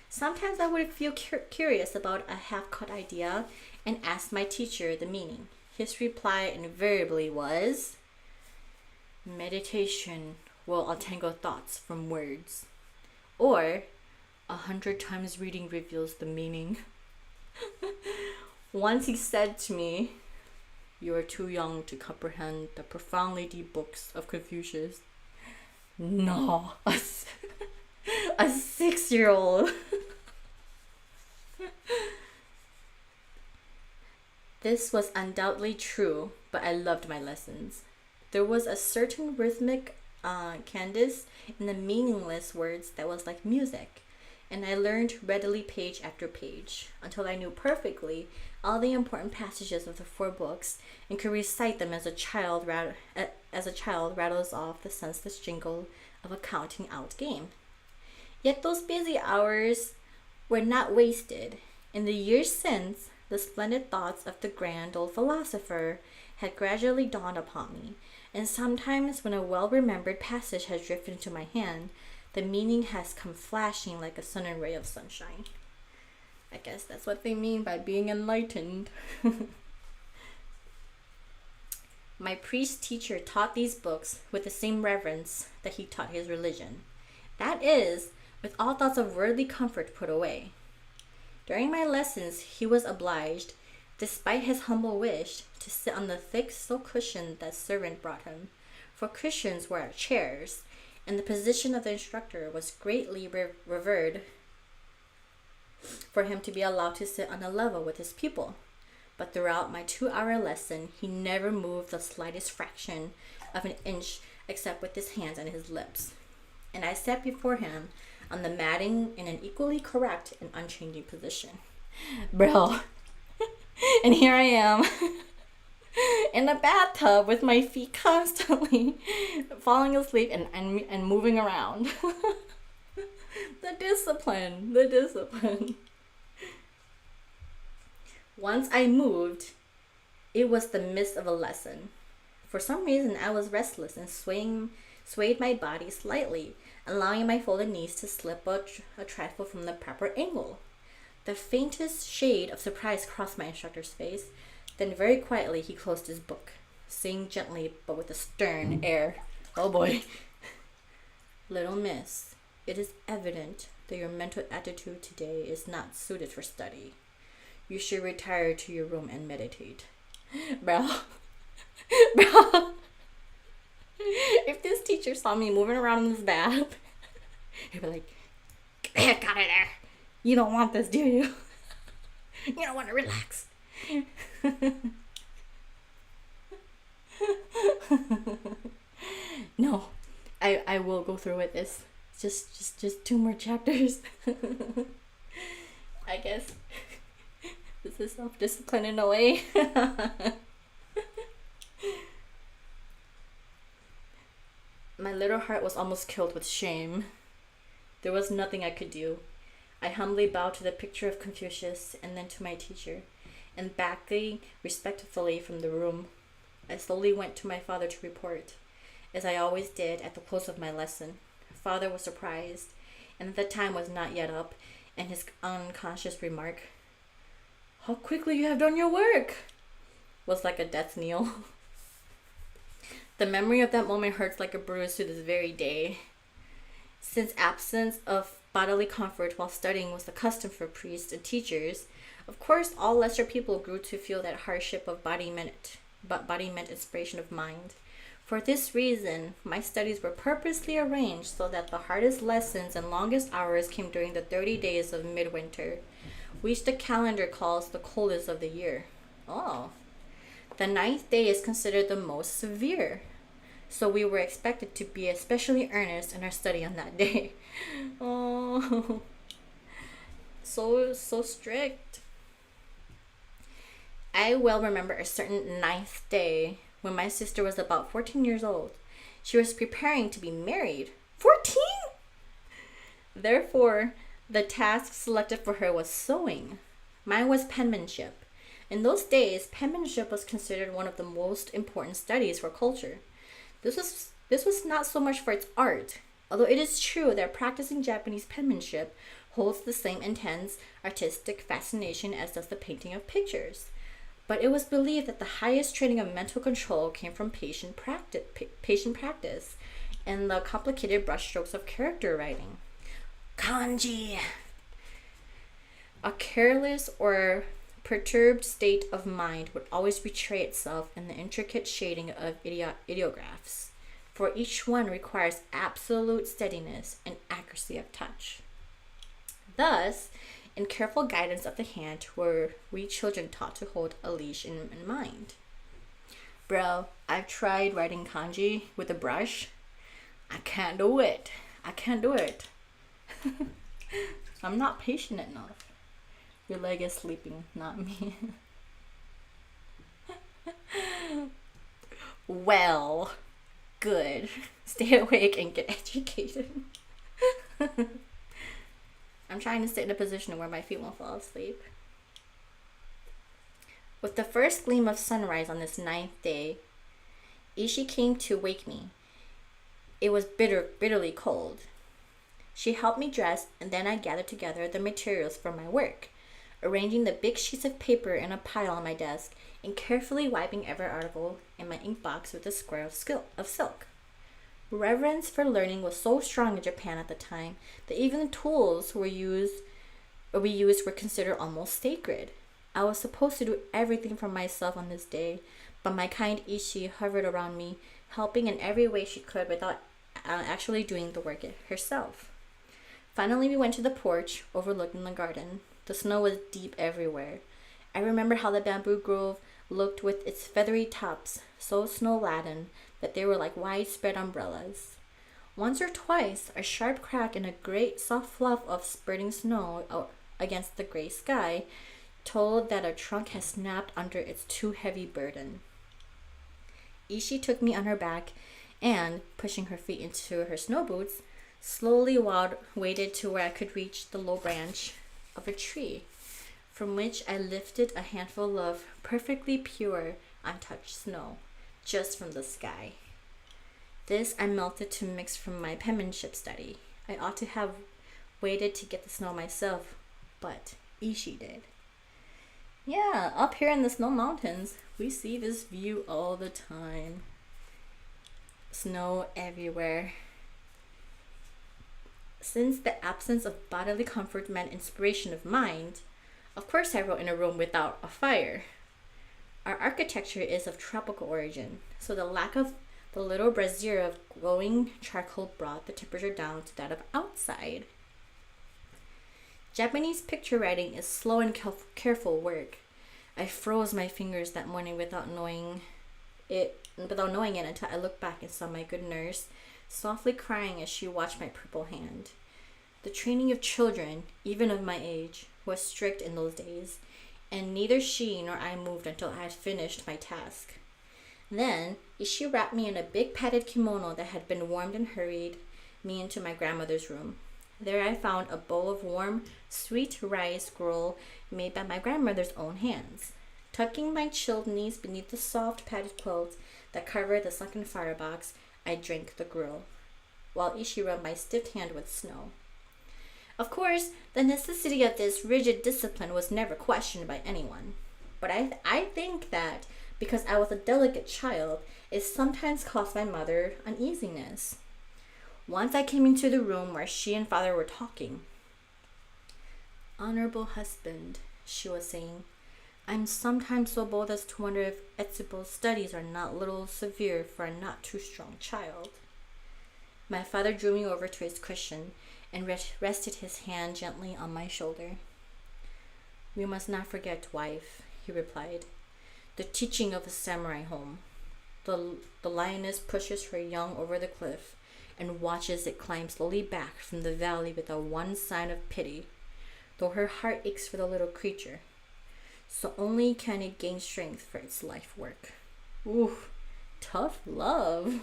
Sometimes I would feel curious about a half-cut idea and ask my teacher the meaning. his reply invariably was, meditation will untangle thoughts from words. Or, 100 times reading reveals the meaning. Once he said to me, you are too young to comprehend the profoundly deep books of Confucius. No, a 6-year-old. This was undoubtedly true, but I loved my lessons. There was a certain rhythmic cadence in the meaningless words that was like music, and I learned readily page after page until I knew perfectly all the important passages of the 4 books and could recite them as a child rattles off the senseless jingle of a counting out game. Yet those busy hours were not wasted. In the years since, the splendid thoughts of the grand old philosopher had gradually dawned upon me, and sometimes when a well-remembered passage has drifted into my hand, the meaning has come flashing like a sudden ray of sunshine. I guess that's what they mean by being enlightened. My priest teacher taught these books with the same reverence that he taught his religion. That is, with all thoughts of worldly comfort put away. During my lessons, he was obliged, despite his humble wish, to sit on the thick silk cushion that servant brought him, for cushions were at chairs, and the position of the instructor was greatly revered for him to be allowed to sit on a level with his pupil. But throughout my 2-hour lesson, he never moved the slightest fraction of an inch except with his hands and his lips. And I sat before him on the matting in an equally correct and unchanging position. Bro. And here I am in the bathtub with my feet constantly falling asleep and moving around. The discipline. Once I moved, it was the midst of a lesson. For some reason, I was restless and swayed my body slightly, allowing my folded knees to slip a trifle from the proper angle. The faintest shade of surprise crossed my instructor's face. Then very quietly he closed his book, saying gently but with a stern air, "Oh boy. Little miss, it is evident that your mental attitude today is not suited for study. You should retire to your room and meditate." Bro. If this teacher saw me moving around in this bath, he'd be like, "Get the heck out of there. You don't want this, do you? You don't want to relax." No, I will go through with this. Just 2 more chapters. I guess this is self-discipline in a way. My little heart was almost killed with shame. There was nothing I could do. I humbly bowed to the picture of Confucius and then to my teacher, and backing respectfully from the room, I slowly went to my father to report, as I always did at the close of my lesson. Father was surprised, and the time was not yet up, and his unconscious remark, "How quickly you have done your work," was like a death knell. The memory of that moment hurts like a bruise to this very day. Since absence of bodily comfort while studying was the custom for priests and teachers, of course all lesser people grew to feel that hardship of body meant inspiration of mind. For this reason, my studies were purposely arranged so that the hardest lessons and longest hours came during the 30 days of midwinter, which the calendar calls the coldest of the year. Oh. The 9th day is considered the most severe, so we were expected to be especially earnest in our study on that day. Oh, so strict. I well remember a certain 9th day when my sister was about 14 years old. She was preparing to be married. 14? Therefore, the task selected for her was sewing. Mine was penmanship. In those days, penmanship was considered one of the most important studies for culture. This was not so much for its art, although it is true that practicing Japanese penmanship holds the same intense artistic fascination as does the painting of pictures. but it was believed that the highest training of mental control came from patient practice and the complicated brushstrokes of character writing. Kanji. A careless or perturbed state of mind would always betray itself in the intricate shading of ideographs, for each one requires absolute steadiness and accuracy of touch. Thus, in careful guidance of the hand were we children taught to hold a leash in mind. Bro, I've tried writing kanji with a brush. I can't do it. I'm not patient enough. Your leg is sleeping, not me. Well, good. Stay awake and get educated. I'm trying to sit in a position where my feet won't fall asleep. With the first gleam of sunrise on this 9th day, Ishi came to wake me. It was bitterly cold. She helped me dress, and then I gathered together the materials for my work, arranging the big sheets of paper in a pile on my desk and carefully wiping every article in my ink box with a square of silk. Reverence for learning was so strong in Japan at the time that even the tools we used were considered almost sacred. I was supposed to do everything for myself on this day, but my kind Ishi hovered around me, helping in every way she could without actually doing the work herself. Finally, we went to the porch overlooking the garden. The snow was deep everywhere. I remember how the bamboo grove looked with its feathery tops, so snow-laden that they were like widespread umbrellas. Once or twice, a sharp crack and a great soft fluff of spurting snow against the gray sky told that a trunk had snapped under its too heavy burden. Ishi took me on her back and, pushing her feet into her snow boots, slowly waded to where I could reach the low branch of a tree, from which I lifted a handful of perfectly pure, untouched snow, just from the sky. This I melted to mix from my penmanship study. I ought to have waited to get the snow myself, but Ishi did. Yeah, up here in the snow mountains, we see this view all the time. Snow everywhere. Since the absence of bodily comfort meant inspiration of mind, of course I wrote in a room without a fire. Our architecture is of tropical origin, so the lack of the little brazier of glowing charcoal brought the temperature down to that of outside. Japanese picture writing is slow and careful work. I froze my fingers that morning without knowing it until I looked back and saw my good nurse softly crying as she watched my purple hand. The training of children, even of my age, was strict in those days, and neither she nor I moved until I had finished my task. Then, Ishi wrapped me in a big padded kimono that had been warmed and hurried me into my grandmother's room. There I found a bowl of warm, sweet rice gruel made by my grandmother's own hands. Tucking my chilled knees beneath the soft padded quilt that covered the sunken firebox, I drank the gruel, while Ishi rubbed my stiff hand with snow. Of course, the necessity of this rigid discipline was never questioned by anyone. But I think that, because I was a delicate child, it sometimes caused my mother uneasiness. Once I came into the room where she and father were talking. "Honorable husband," she was saying, "I'm sometimes so bold as to wonder if Etsubo's studies are not a little severe for a not too strong child." My father drew me over to his cushion and rested his hand gently on my shoulder. "We must not forget, wife," he replied, "the teaching of a samurai home. The lioness pushes her young over the cliff and watches it climb slowly back from the valley without one sign of pity, though her heart aches for the little creature. So only can it gain strength for its life work." Ooh, tough love.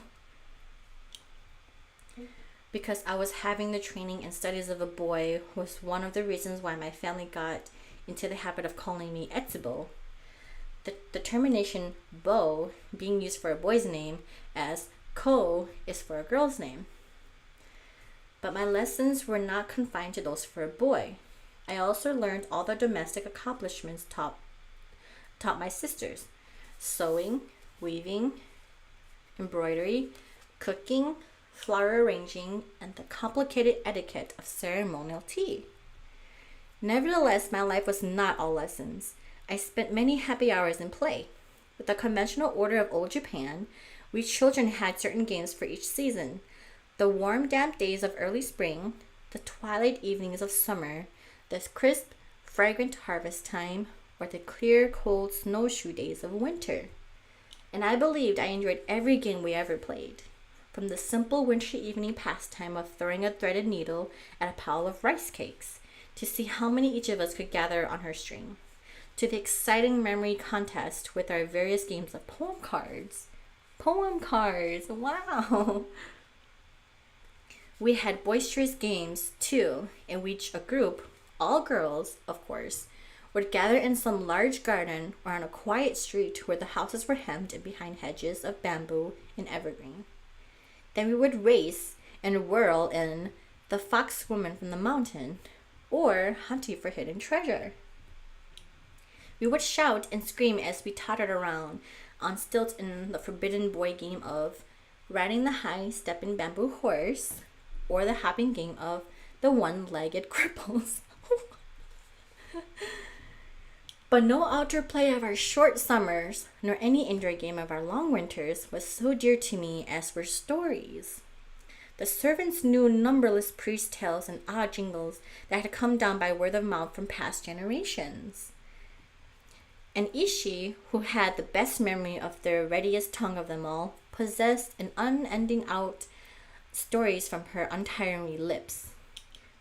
Because I was having the training and studies of a boy was one of the reasons why my family got into the habit of calling me Etsubo. The termination bo being used for a boy's name, as ko is for a girl's name. But my lessons were not confined to those for a boy. I also learned all the domestic accomplishments taught taught my sisters sewing, weaving, embroidery, cooking, flower arranging, and the complicated etiquette of ceremonial tea. Nevertheless, my life was not all lessons. I spent many happy hours in play. With the conventional order of old Japan, we children had certain games for each season. The warm, damp days of early spring, the twilight evenings of summer, the crisp, fragrant harvest time, or the clear, cold snowshoe days of winter. And I believed I enjoyed every game we ever played. From the simple wintry evening pastime of throwing a threaded needle at a pile of rice cakes to see how many each of us could gather on her string, to the exciting memory contest with our various games of poem cards. Poem cards, wow! We had boisterous games, too, in which a group, all girls, of course, would gather in some large garden or on a quiet street where the houses were hemmed in behind hedges of bamboo and evergreen. Then we would race and whirl in the fox woman from the mountain, or hunting for hidden treasure. We would shout and scream as we tottered around on stilts in the forbidden boy game of riding the high-stepping bamboo horse, or the hopping game of the one-legged cripples. But no outdoor play of our short summers, nor any indoor game of our long winters, was so dear to me as were stories. The servants knew numberless priest tales and odd jingles that had come down by word of mouth from past generations. And Ishi, who had the best memory of the readiest tongue of them all, possessed an unending out stories from her untiring lips.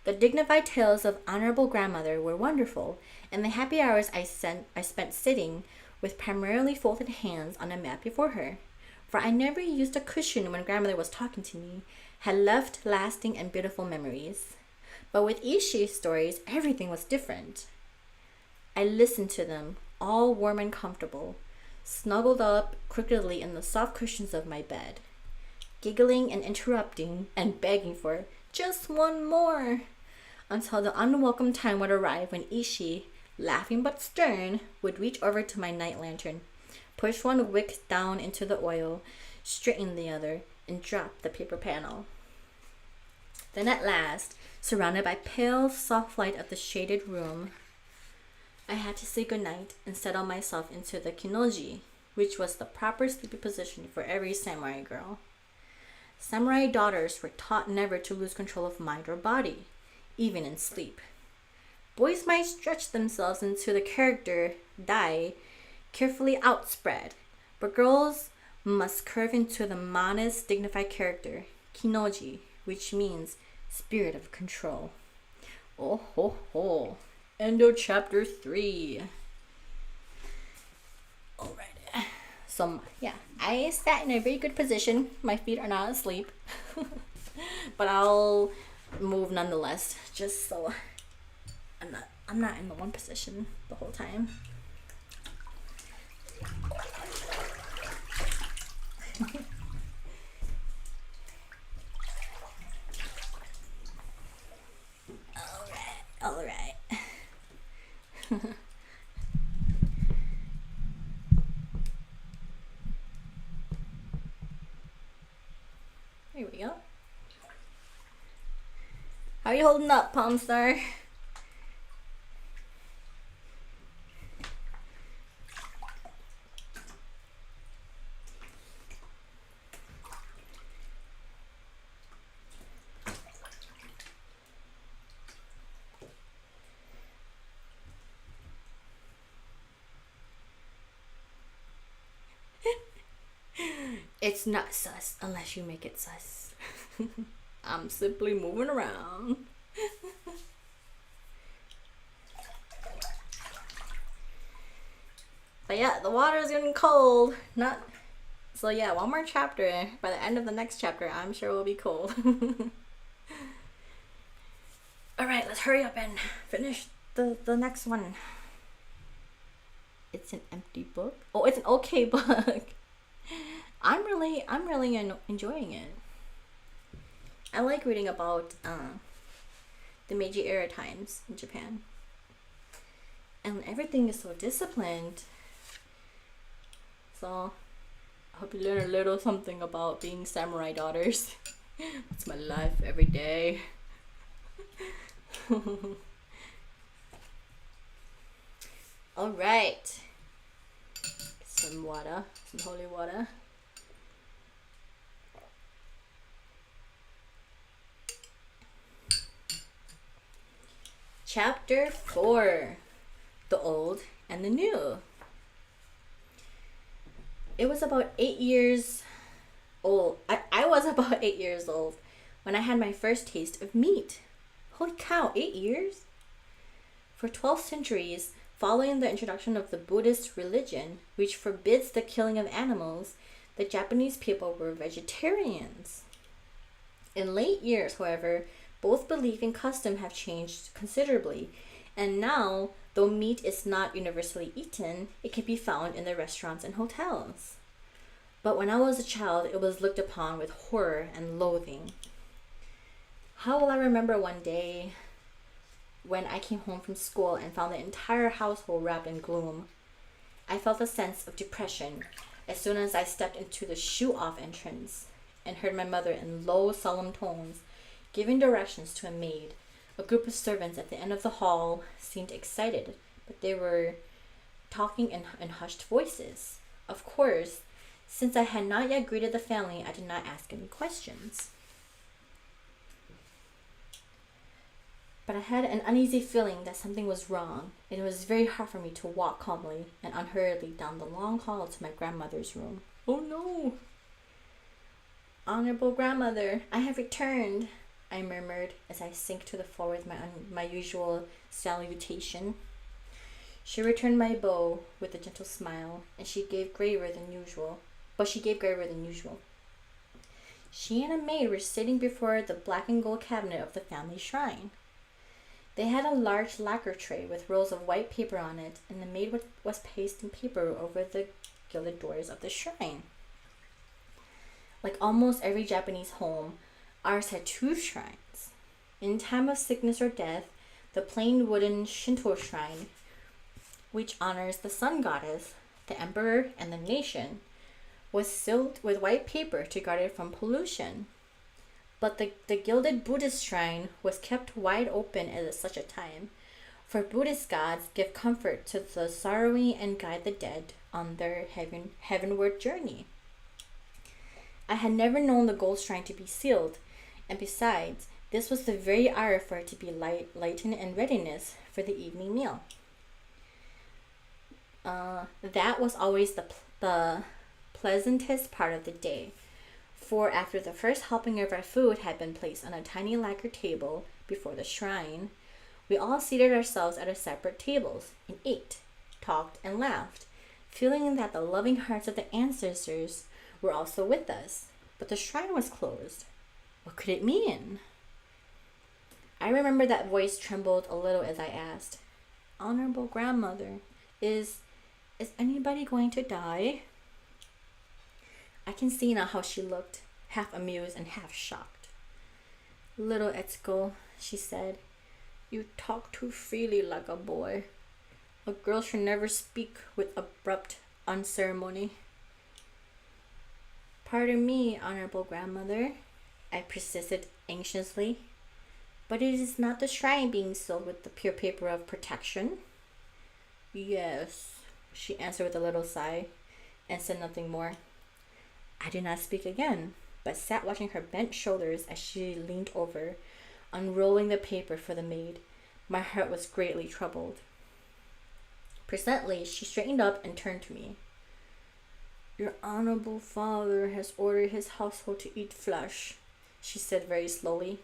The dignified tales of honorable grandmother were wonderful, and the happy hours I spent sitting with primarily folded hands on a map before her, for I never used a cushion when grandmother was talking to me, had left lasting and beautiful memories. But with Ishi's stories, everything was different. I listened to them, all warm and comfortable, snuggled up crookedly in the soft cushions of my bed, giggling and interrupting and begging for just one more, until the unwelcome time would arrive when Ishi, laughing but stern, would reach over to my night lantern, push one wick down into the oil, straighten the other, and drop the paper panel. Then at last, surrounded by pale, soft light of the shaded room, I had to say goodnight and settle myself into the kinoji, which was the proper sleeping position for every samurai girl. Samurai daughters were taught never to lose control of mind or body, even in sleep. Boys might stretch themselves into the character dai, carefully outspread, but girls must curve into the modest, dignified character kinoji, which means spirit of control. Oh ho ho! End of chapter 3. Alright. So, yeah, I sat in a very good position. My feet are not asleep. But I'll move nonetheless, just so I'm not in the one position the whole time. All right. Here we go. How are you holding up, Palm Star? It's not sus unless you make it sus. I'm simply moving around. But yeah, the water is getting cold. So yeah, one more chapter. By the end of the next chapter, I'm sure we'll be cold. Alright, let's hurry up and finish the next one. It's an empty book. Oh, it's an okay book. I'm really enjoying it. I like reading about the Meiji era times in Japan, and everything is so disciplined. So I hope you learn a little something about being samurai daughters. It's my life every day. All right. Some water, some holy water. Chapter 4, The Old and the New. It was about 8 years old. I was about 8 years old when I had my first taste of meat. Holy cow, 8 years? For 12 centuries, following the introduction of the Buddhist religion, which forbids the killing of animals, the Japanese people were vegetarians. In late years, however, both belief and custom have changed considerably, and now, though meat is not universally eaten, it can be found in the restaurants and hotels. But when I was a child, it was looked upon with horror and loathing. How will I remember one day when I came home from school and found the entire household wrapped in gloom? I felt a sense of depression as soon as I stepped into the shoe-off entrance and heard my mother in low, solemn tones giving directions to a maid. A group of servants at the end of the hall seemed excited, but they were talking in hushed voices. Of course, since I had not yet greeted the family, I did not ask any questions. But I had an uneasy feeling that something was wrong, and it was very hard for me to walk calmly and unhurriedly down the long hall to my grandmother's room. Oh no! Honorable grandmother, I have returned, I murmured as I sank to the floor with my usual salutation. She returned my bow with a gentle smile, and she gave graver than usual. She and a maid were sitting before the black and gold cabinet of the family shrine. They had a large lacquer tray with rolls of white paper on it, and the maid was pasting paper over the gilded doors of the shrine. Like almost every Japanese home, ours had 2 shrines. In time of sickness or death, the plain wooden Shinto shrine, which honors the sun goddess, the emperor, and the nation, was sealed with white paper to guard it from pollution. But the gilded Buddhist shrine was kept wide open at such a time, for Buddhist gods give comfort to the sorrowing and guide the dead on their heavenward journey. I had never known the gold shrine to be sealed, and besides, this was the very hour for it to be lightened in readiness for the evening meal. That was always the pleasantest part of the day, for after the first helping of our food had been placed on a tiny lacquer table before the shrine, we all seated ourselves at our separate tables and ate, talked, and laughed, feeling that the loving hearts of the ancestors were also with us. But the shrine was closed. What could it mean? I remember that voice trembled a little as I asked, Honorable grandmother, is anybody going to die? I can see now how she looked, half amused and half shocked. Little Etsuko, she said, you talk too freely like a boy. A girl should never speak with abrupt unceremony. Pardon me, honorable grandmother, I persisted anxiously, but it is not the shrine being sealed with the pure paper of protection. Yes, she answered with a little sigh, and said nothing more. I did not speak again, but sat watching her bent shoulders as she leaned over, unrolling the paper for the maid. My heart was greatly troubled. Presently, she straightened up and turned to me. Your honorable father has ordered his household to eat flesh, she said very slowly.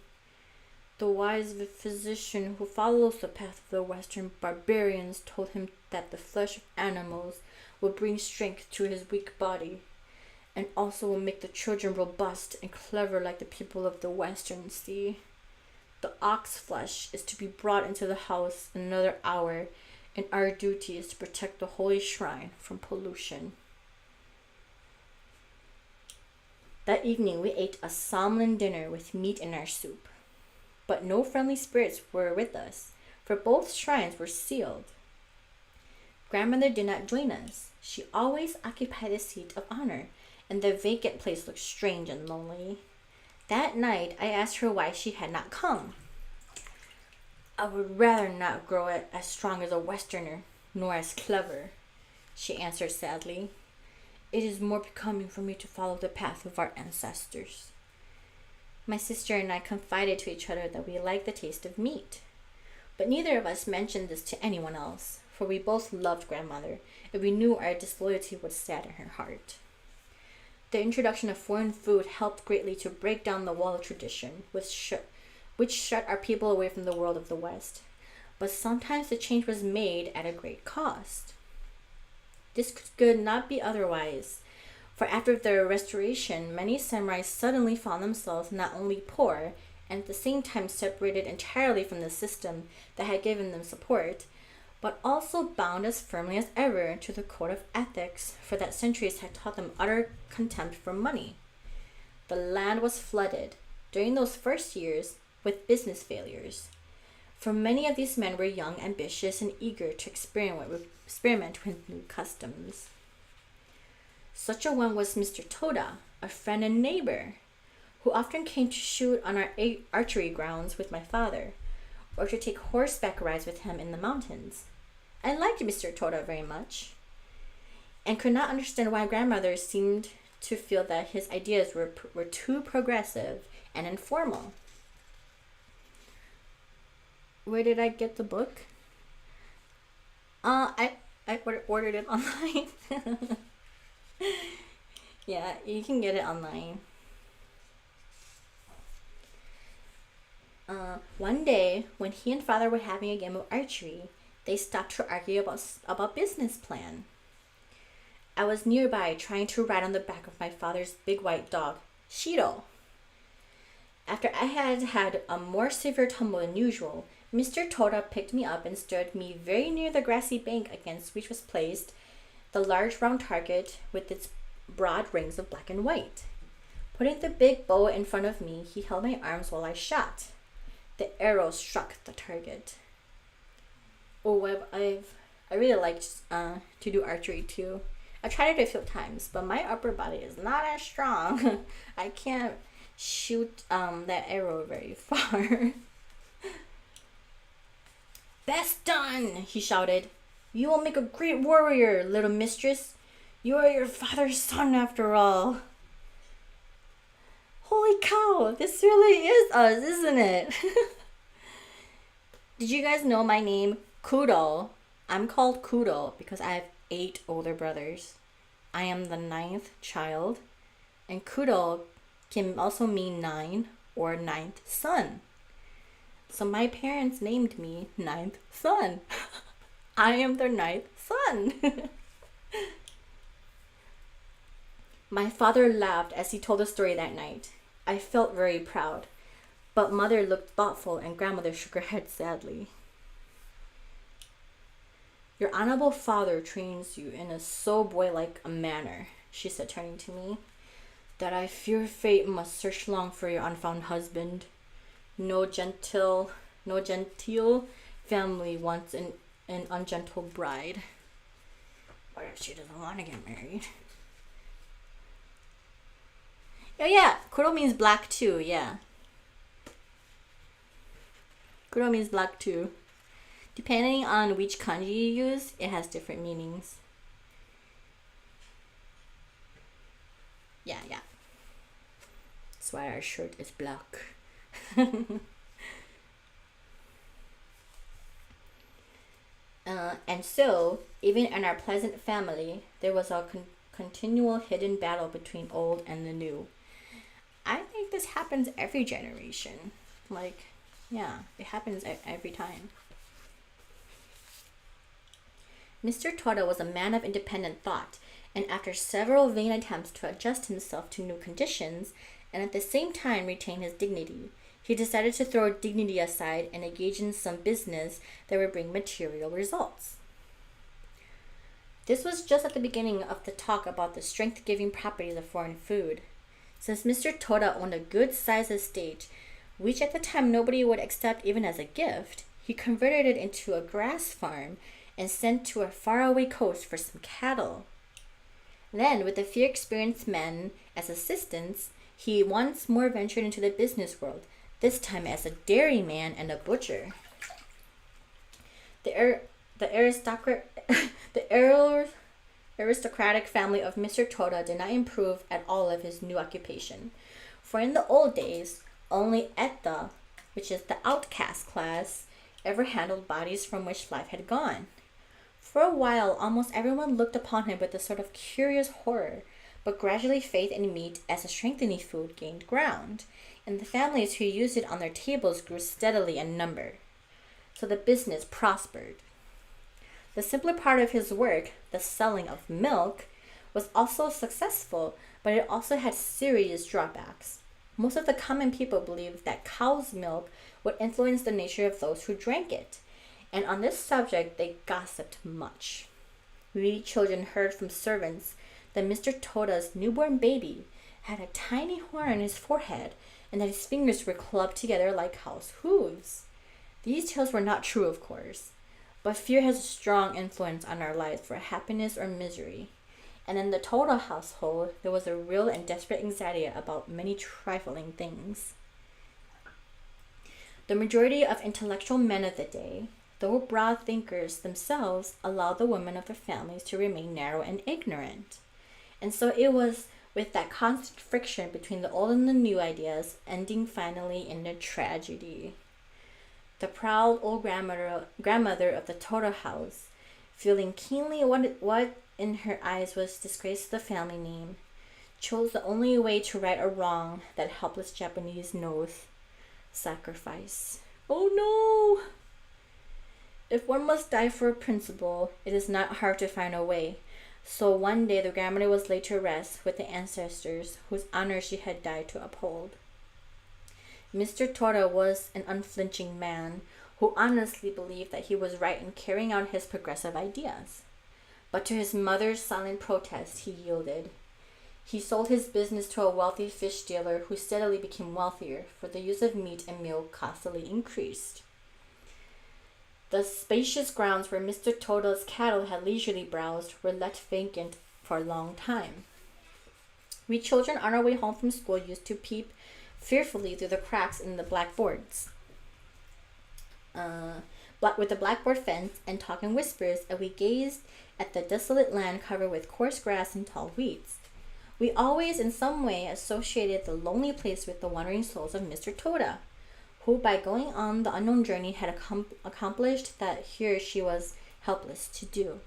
The wise physician who follows the path of the Western barbarians told him that the flesh of animals will bring strength to his weak body, and also will make the children robust and clever like the people of the Western Sea. The ox flesh is to be brought into the house in another hour, and our duty is to protect the holy shrine from pollution. That evening we ate a solemn dinner with meat in our soup. But no friendly spirits were with us, for both shrines were sealed. Grandmother did not join us. She always occupied the seat of honor, and the vacant place looked strange and lonely. That night, I asked her why she had not come. I would rather not grow as strong as a Westerner, nor as clever, she answered sadly. It is more becoming for me to follow the path of our ancestors. My sister and I confided to each other that we liked the taste of meat. But neither of us mentioned this to anyone else, for we both loved grandmother, and we knew our disloyalty would sadden her heart. The introduction of foreign food helped greatly to break down the wall of tradition, which shut our people away from the world of the West. But sometimes the change was made at a great cost. This could not be otherwise, for after the restoration, many samurai suddenly found themselves not only poor, and at the same time separated entirely from the system that had given them support, but also bound as firmly as ever to the code of ethics, for that centuries had taught them utter contempt for money. The land was flooded, during those first years, with business failures. For many of these men were young, ambitious, and eager to experiment with new customs. Such a one was Mr. Toda, a friend and neighbor, who often came to shoot on our archery grounds with my father, or to take horseback rides with him in the mountains. I liked Mr. Toda very much, and could not understand why grandmother seemed to feel that his ideas were too progressive and informal. Where did I get the book? I ordered it online. Yeah, you can get it online. One day, when he and father were having a game of archery, they stopped to argue about business plan. I was nearby trying to ride on the back of my father's big white dog, Shiro. After I had had a more severe tumble than usual, Mr. Toda picked me up and stood me very near the grassy bank against which was placed the large round target with its broad rings of black and white. Putting the big bow in front of me, he held my arms while I shot. The arrow struck the target. I really liked to do archery too. I've tried it a few times, but my upper body is not as strong. I can't shoot that arrow very far. Best done, he shouted. You will make a great warrior, little mistress. You are your father's son after all. Holy cow, this really is us, isn't it? Did you guys know my name, Kuro? I'm called Kuro because I have 8 older brothers. I am the 9th child, and Kuro can also mean 9 or 9th son. So my parents named me 9th son. I am their 9th son. My father laughed as he told the story that night. I felt very proud, but mother looked thoughtful and grandmother shook her head sadly. Your honorable father trains you in a so boy-like a manner, she said, turning to me, that I fear fate must search long for your unfound husband. No genteel family wants an ungentle bride. What if she doesn't want to get married? Oh yeah, Kuro means black too, yeah. Kuro means black too. Depending on which kanji you use, it has different meanings. Yeah. That's why our shirt is black. And so, even in our pleasant family, there was a continual hidden battle between old and the new. I think this happens every generation. It happens every time. Mr. Toda was a man of independent thought, and after several vain attempts to adjust himself to new conditions, and at the same time retain his dignity, he decided to throw dignity aside and engage in some business that would bring material results. This was just at the beginning of the talk about the strength-giving properties of foreign food. Since Mr. Toda owned a good-sized estate, which at the time nobody would accept even as a gift, he converted it into a grass farm and sent to a faraway coast for some cattle. Then, with a few experienced men as assistants, he once more ventured into the business world, this time as a dairyman and a butcher. The aristocratic family of Mr. Toda did not improve at all of his new occupation, for in the old days, only Etta, which is the outcast class, ever handled bodies from which life had gone. For a while, almost everyone looked upon him with a sort of curious horror, but gradually faith in meat as a strengthening food gained ground, and the families who used it on their tables grew steadily in number. So the business prospered. The simpler part of his work, the selling of milk, was also successful, but it also had serious drawbacks. Most of the common people believed that cow's milk would influence the nature of those who drank it, and on this subject they gossiped much. We children heard from servants that Mr. Toda's newborn baby had a tiny horn on his forehead and that his fingers were clubbed together like cow's hooves. These tales were not true, of course, but fear has a strong influence on our lives for happiness or misery. And in the Toda household, there was a real and desperate anxiety about many trifling things. The majority of intellectual men of the day, though broad thinkers themselves, allowed the women of their families to remain narrow and ignorant. And so it was with that constant friction between the old and the new ideas, ending finally in a tragedy. The proud old grandmother of the Toda house, feeling keenly what in her eyes was disgrace to the family name, chose the only way to right a wrong that helpless Japanese knows: sacrifice. Oh no! If one must die for a principle, it is not hard to find a way. So one day the grandmother was laid to rest with the ancestors whose honor she had died to uphold. Mr. Toda was an unflinching man who honestly believed that he was right in carrying out his progressive ideas. But to his mother's silent protest, he yielded. He sold his business to a wealthy fish dealer who steadily became wealthier, for the use of meat and milk constantly increased. The spacious grounds where Mr. Toda's cattle had leisurely browsed were left vacant for a long time. We children on our way home from school used to peep fearfully through the cracks in the blackboards. With the blackboard fence, and talk in whispers as we gazed at the desolate land covered with coarse grass and tall weeds. We always in some way associated the lonely place with the wandering souls of Mr. Toda, who by going on the unknown journey had accomplished that here she was helpless to do.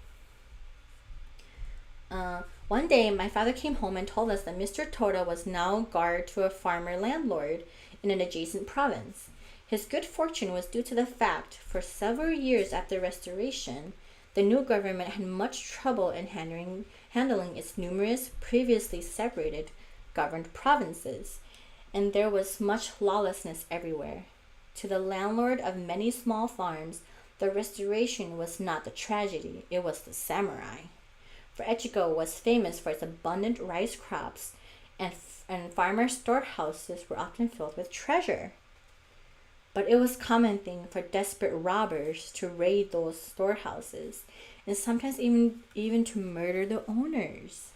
One day my father came home and told us that Mr. Toda was now guard to a farmer landlord in an adjacent province. His good fortune was due to the fact, for several years after Restoration, the new government had much trouble in handling its numerous, previously separated, governed provinces, and there was much lawlessness everywhere. To the landlord of many small farms, the Restoration was not the tragedy, it was the samurai. For Echigo was famous for its abundant rice crops, and farmer storehouses were often filled with treasure. But it was a common thing for desperate robbers to raid those storehouses, and sometimes even to murder the owners.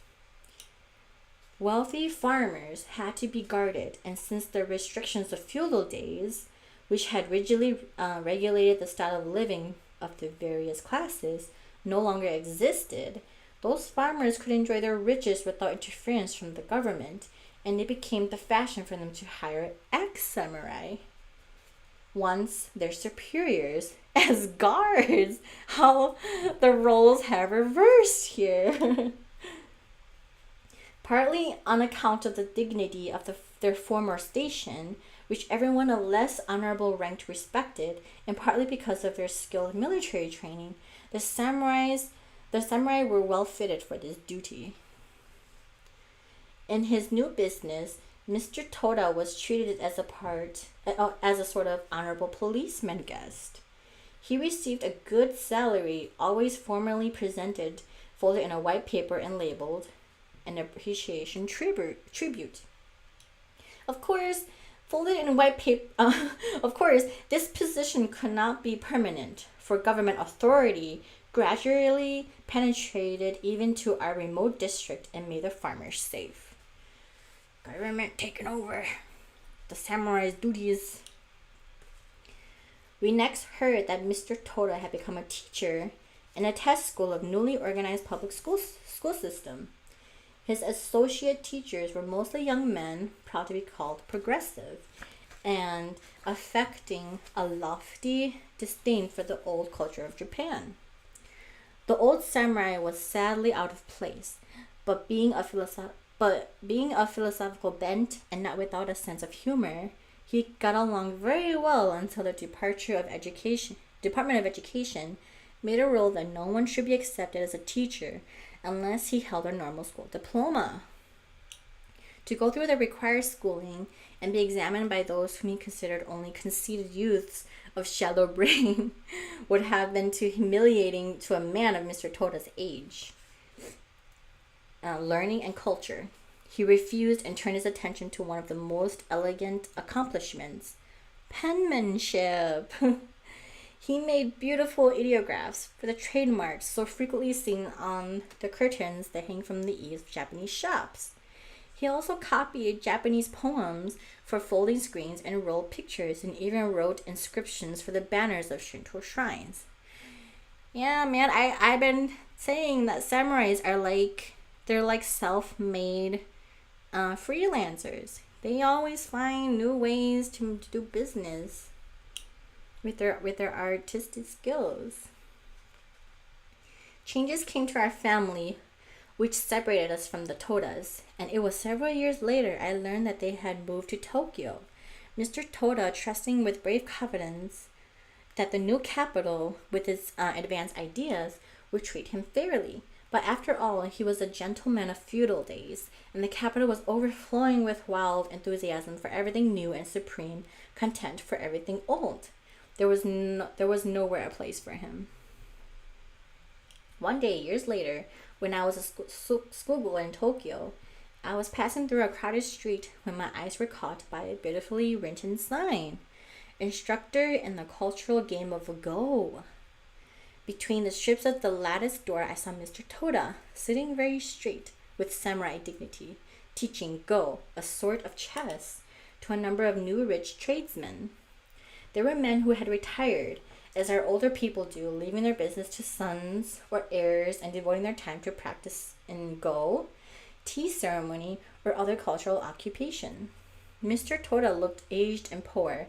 Wealthy farmers had to be guarded, and since the restrictions of feudal days, which had rigidly regulated the style of living of the various classes, no longer existed, those farmers could enjoy their riches without interference from the government, and it became the fashion for them to hire ex-samurai, once their superiors, as guards. How the roles have reversed here. Partly on account of the dignity of their former station, which everyone of less honorable rank respected, and partly because of their skilled military training, the samurai were well fitted for this duty. In his new business, Mr. Toda was treated as a sort of honorable policeman guest. He received a good salary, always formally presented, folded in a white paper and labeled an appreciation tribute. Of course, folded in white paper. Of course, this position could not be permanent, for government authority gradually penetrated even to our remote district and made the farmers safe. Government taking over. The samurai's duties. We next heard that Mr. Toda had become a teacher in a test school of newly organized public school system. His associate teachers were mostly young men, proud to be called progressive, and affecting a lofty disdain for the old culture of Japan. The old samurai was sadly out of place, but being a philosophical bent and not without a sense of humor, he got along very well until the Department of Education made a rule that no one should be accepted as a teacher unless he held a normal school diploma. To go through the required schooling and be examined by those whom he considered only conceited youths of shallow brain would have been too humiliating to a man of Mr. Toda's age. Learning and culture. He refused and turned his attention to one of the most elegant accomplishments, penmanship. He made beautiful ideographs for the trademarks so frequently seen on the curtains that hang from the eaves of Japanese shops. He also copied Japanese poems for folding screens and rolled pictures, and even wrote inscriptions for the banners of Shinto shrines. Yeah, man, I've been saying that samurais are they're like self-made freelancers. They always find new ways to do business with their artistic skills. Changes came to our family, which separated us from the Todas, and it was several years later I learned that they had moved to Tokyo. Mr. Toda, trusting with brave confidence that the new capital, with its advanced ideas, would treat him fairly. But after all, he was a gentleman of feudal days, and the capital was overflowing with wild enthusiasm for everything new and supreme contempt for everything old. There was nowhere a place for him. One day, years later, when I was a schoolboy in Tokyo, I was passing through a crowded street when my eyes were caught by a beautifully written sign, "Instructor in the cultural game of Go." Between the strips of the lattice door, I saw Mr. Toda, sitting very straight, with samurai dignity, teaching Go, a sort of chess, to a number of new rich tradesmen. There were men who had retired, as our older people do, leaving their business to sons or heirs and devoting their time to practice in Go, tea ceremony, or other cultural occupation. Mr. Toda looked aged and poor,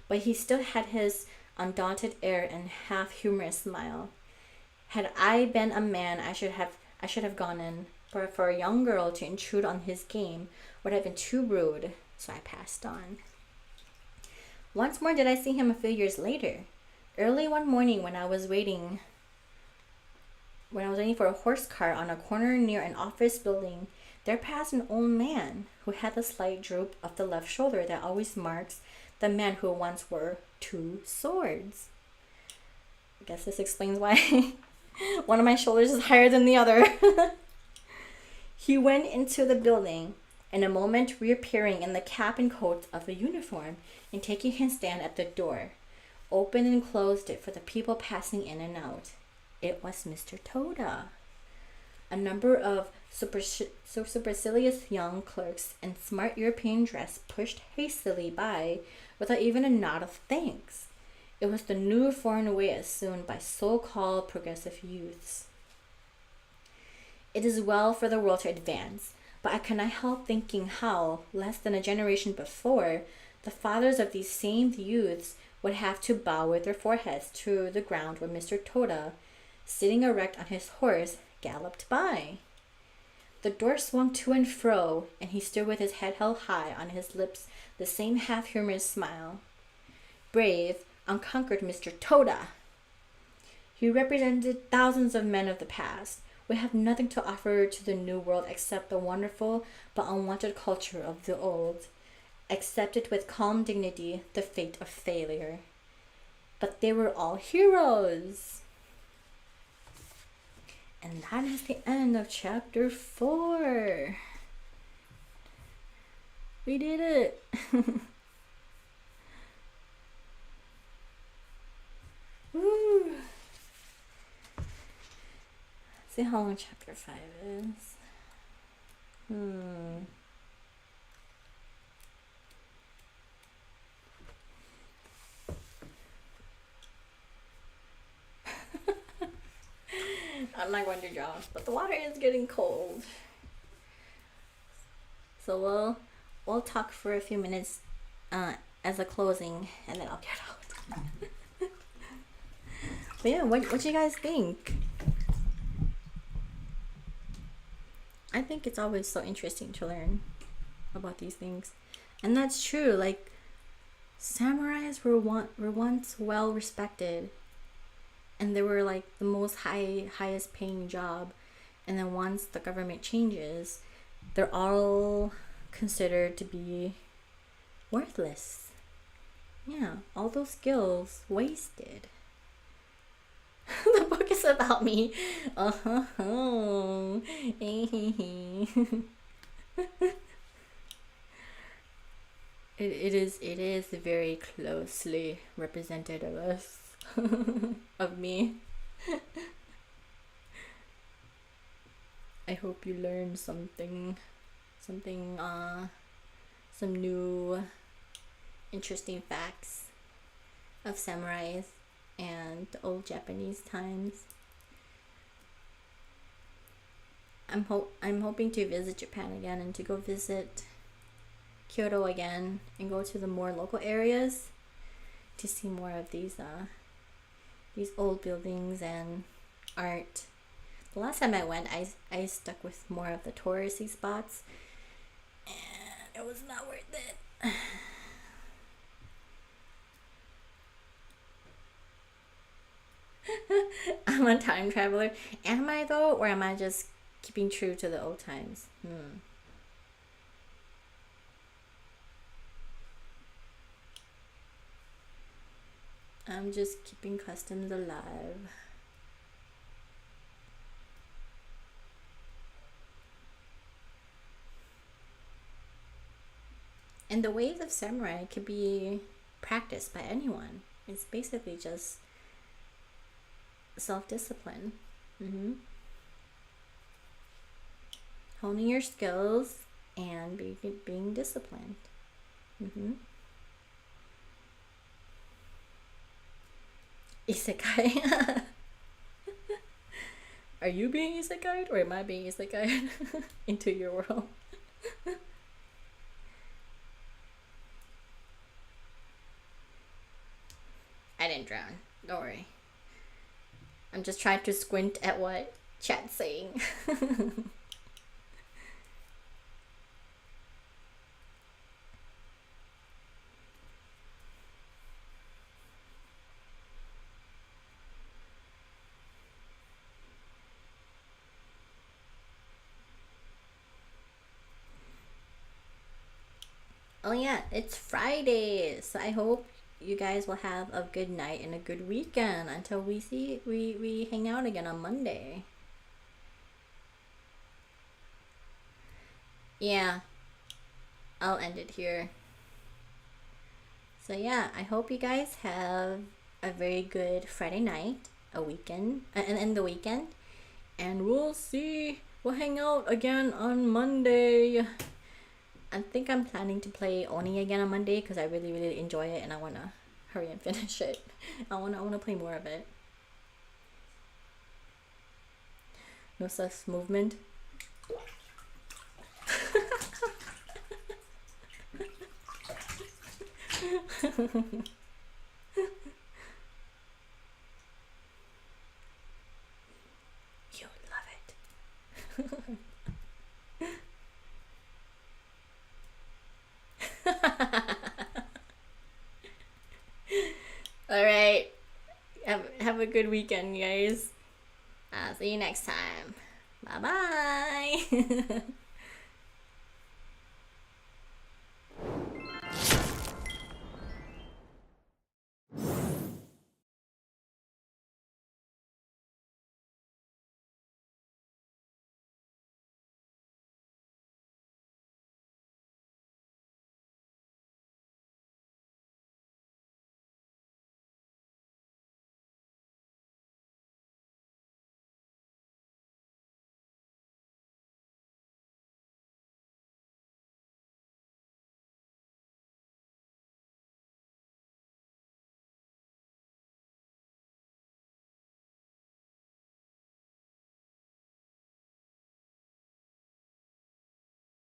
but he still had his undaunted air and half-humorous smile. Had I been a man, I should have gone in, but for a young girl to intrude on his game would have been too rude, so I passed on. Once more did I see him a few years later. Early one morning when I was waiting for a horse cart on a corner near an office building, there passed an old man who had the slight droop of the left shoulder that always marks the man who once wore two swords. I guess this explains why one of my shoulders is higher than the other. He went into the building, in a moment reappearing in the cap and coat of a uniform and taking his stand at the door, opened and closed it for the people passing in and out. It was Mr. Toda. A number of supercilious young clerks in smart European dress pushed hastily by without even a nod of thanks. It was the new foreign way assumed by so-called progressive youths. It is well for the world to advance, but I cannot help thinking how, less than a generation before, the fathers of these same youths would have to bow with their foreheads to the ground when Mr. Toda, sitting erect on his horse, galloped by. The door swung to and fro, and he stood with his head held high, on his lips the same half-humorous smile. Brave, unconquered Mr. Toda! He represented thousands of men of the past. We have nothing to offer to the new world except the wonderful but unwanted culture of the old. Accepted with calm dignity the fate of failure. But they were all heroes. And that is the end of chapter 4. We did it. Woo. See how long chapter 5 is. I'm not going to drown, but the water is getting cold. So we'll talk for a few minutes as a closing, and then I'll get out. But yeah, what you guys think? I think it's always so interesting to learn about these things, and that's true. Like, samurais were once well respected, and they were like the most highest paying job, and then once the government changes, they're all considered to be worthless. Yeah, all those skills wasted. The book is about me. It is very closely representative of us. Of me. I hope you learned something, some new interesting facts of samurais and the old Japanese times. I'm hoping to visit Japan again, and to go visit Kyoto again, and go to the more local areas to see more of these old buildings and art. The last time I went, I stuck with more of the touristy spots, and it was not worth it. I'm a time traveler. Am I though, or am I just keeping true to the old times? I'm just keeping customs alive. And the ways of samurai could be practiced by anyone. It's basically just self-discipline. Honing your skills and being disciplined. Isekai. Are you being isekai, or am I being isekai into your world? I didn't drown. Don't worry. I'm just trying to squint at what chat's saying. Oh yeah, it's Friday, so I hope you guys will have a good night and a good weekend until we hang out again on Monday. Yeah, I'll end it here. So yeah, I hope you guys have a very good Friday night, a weekend, and the weekend, and we'll hang out again on Monday. I think I'm planning to play Oni again on Monday because I really enjoy it, and I want to hurry and finish it. I want to play more of it. No sus movement. You'll love it. All right, have a good weekend, guys. See you next time. Bye bye.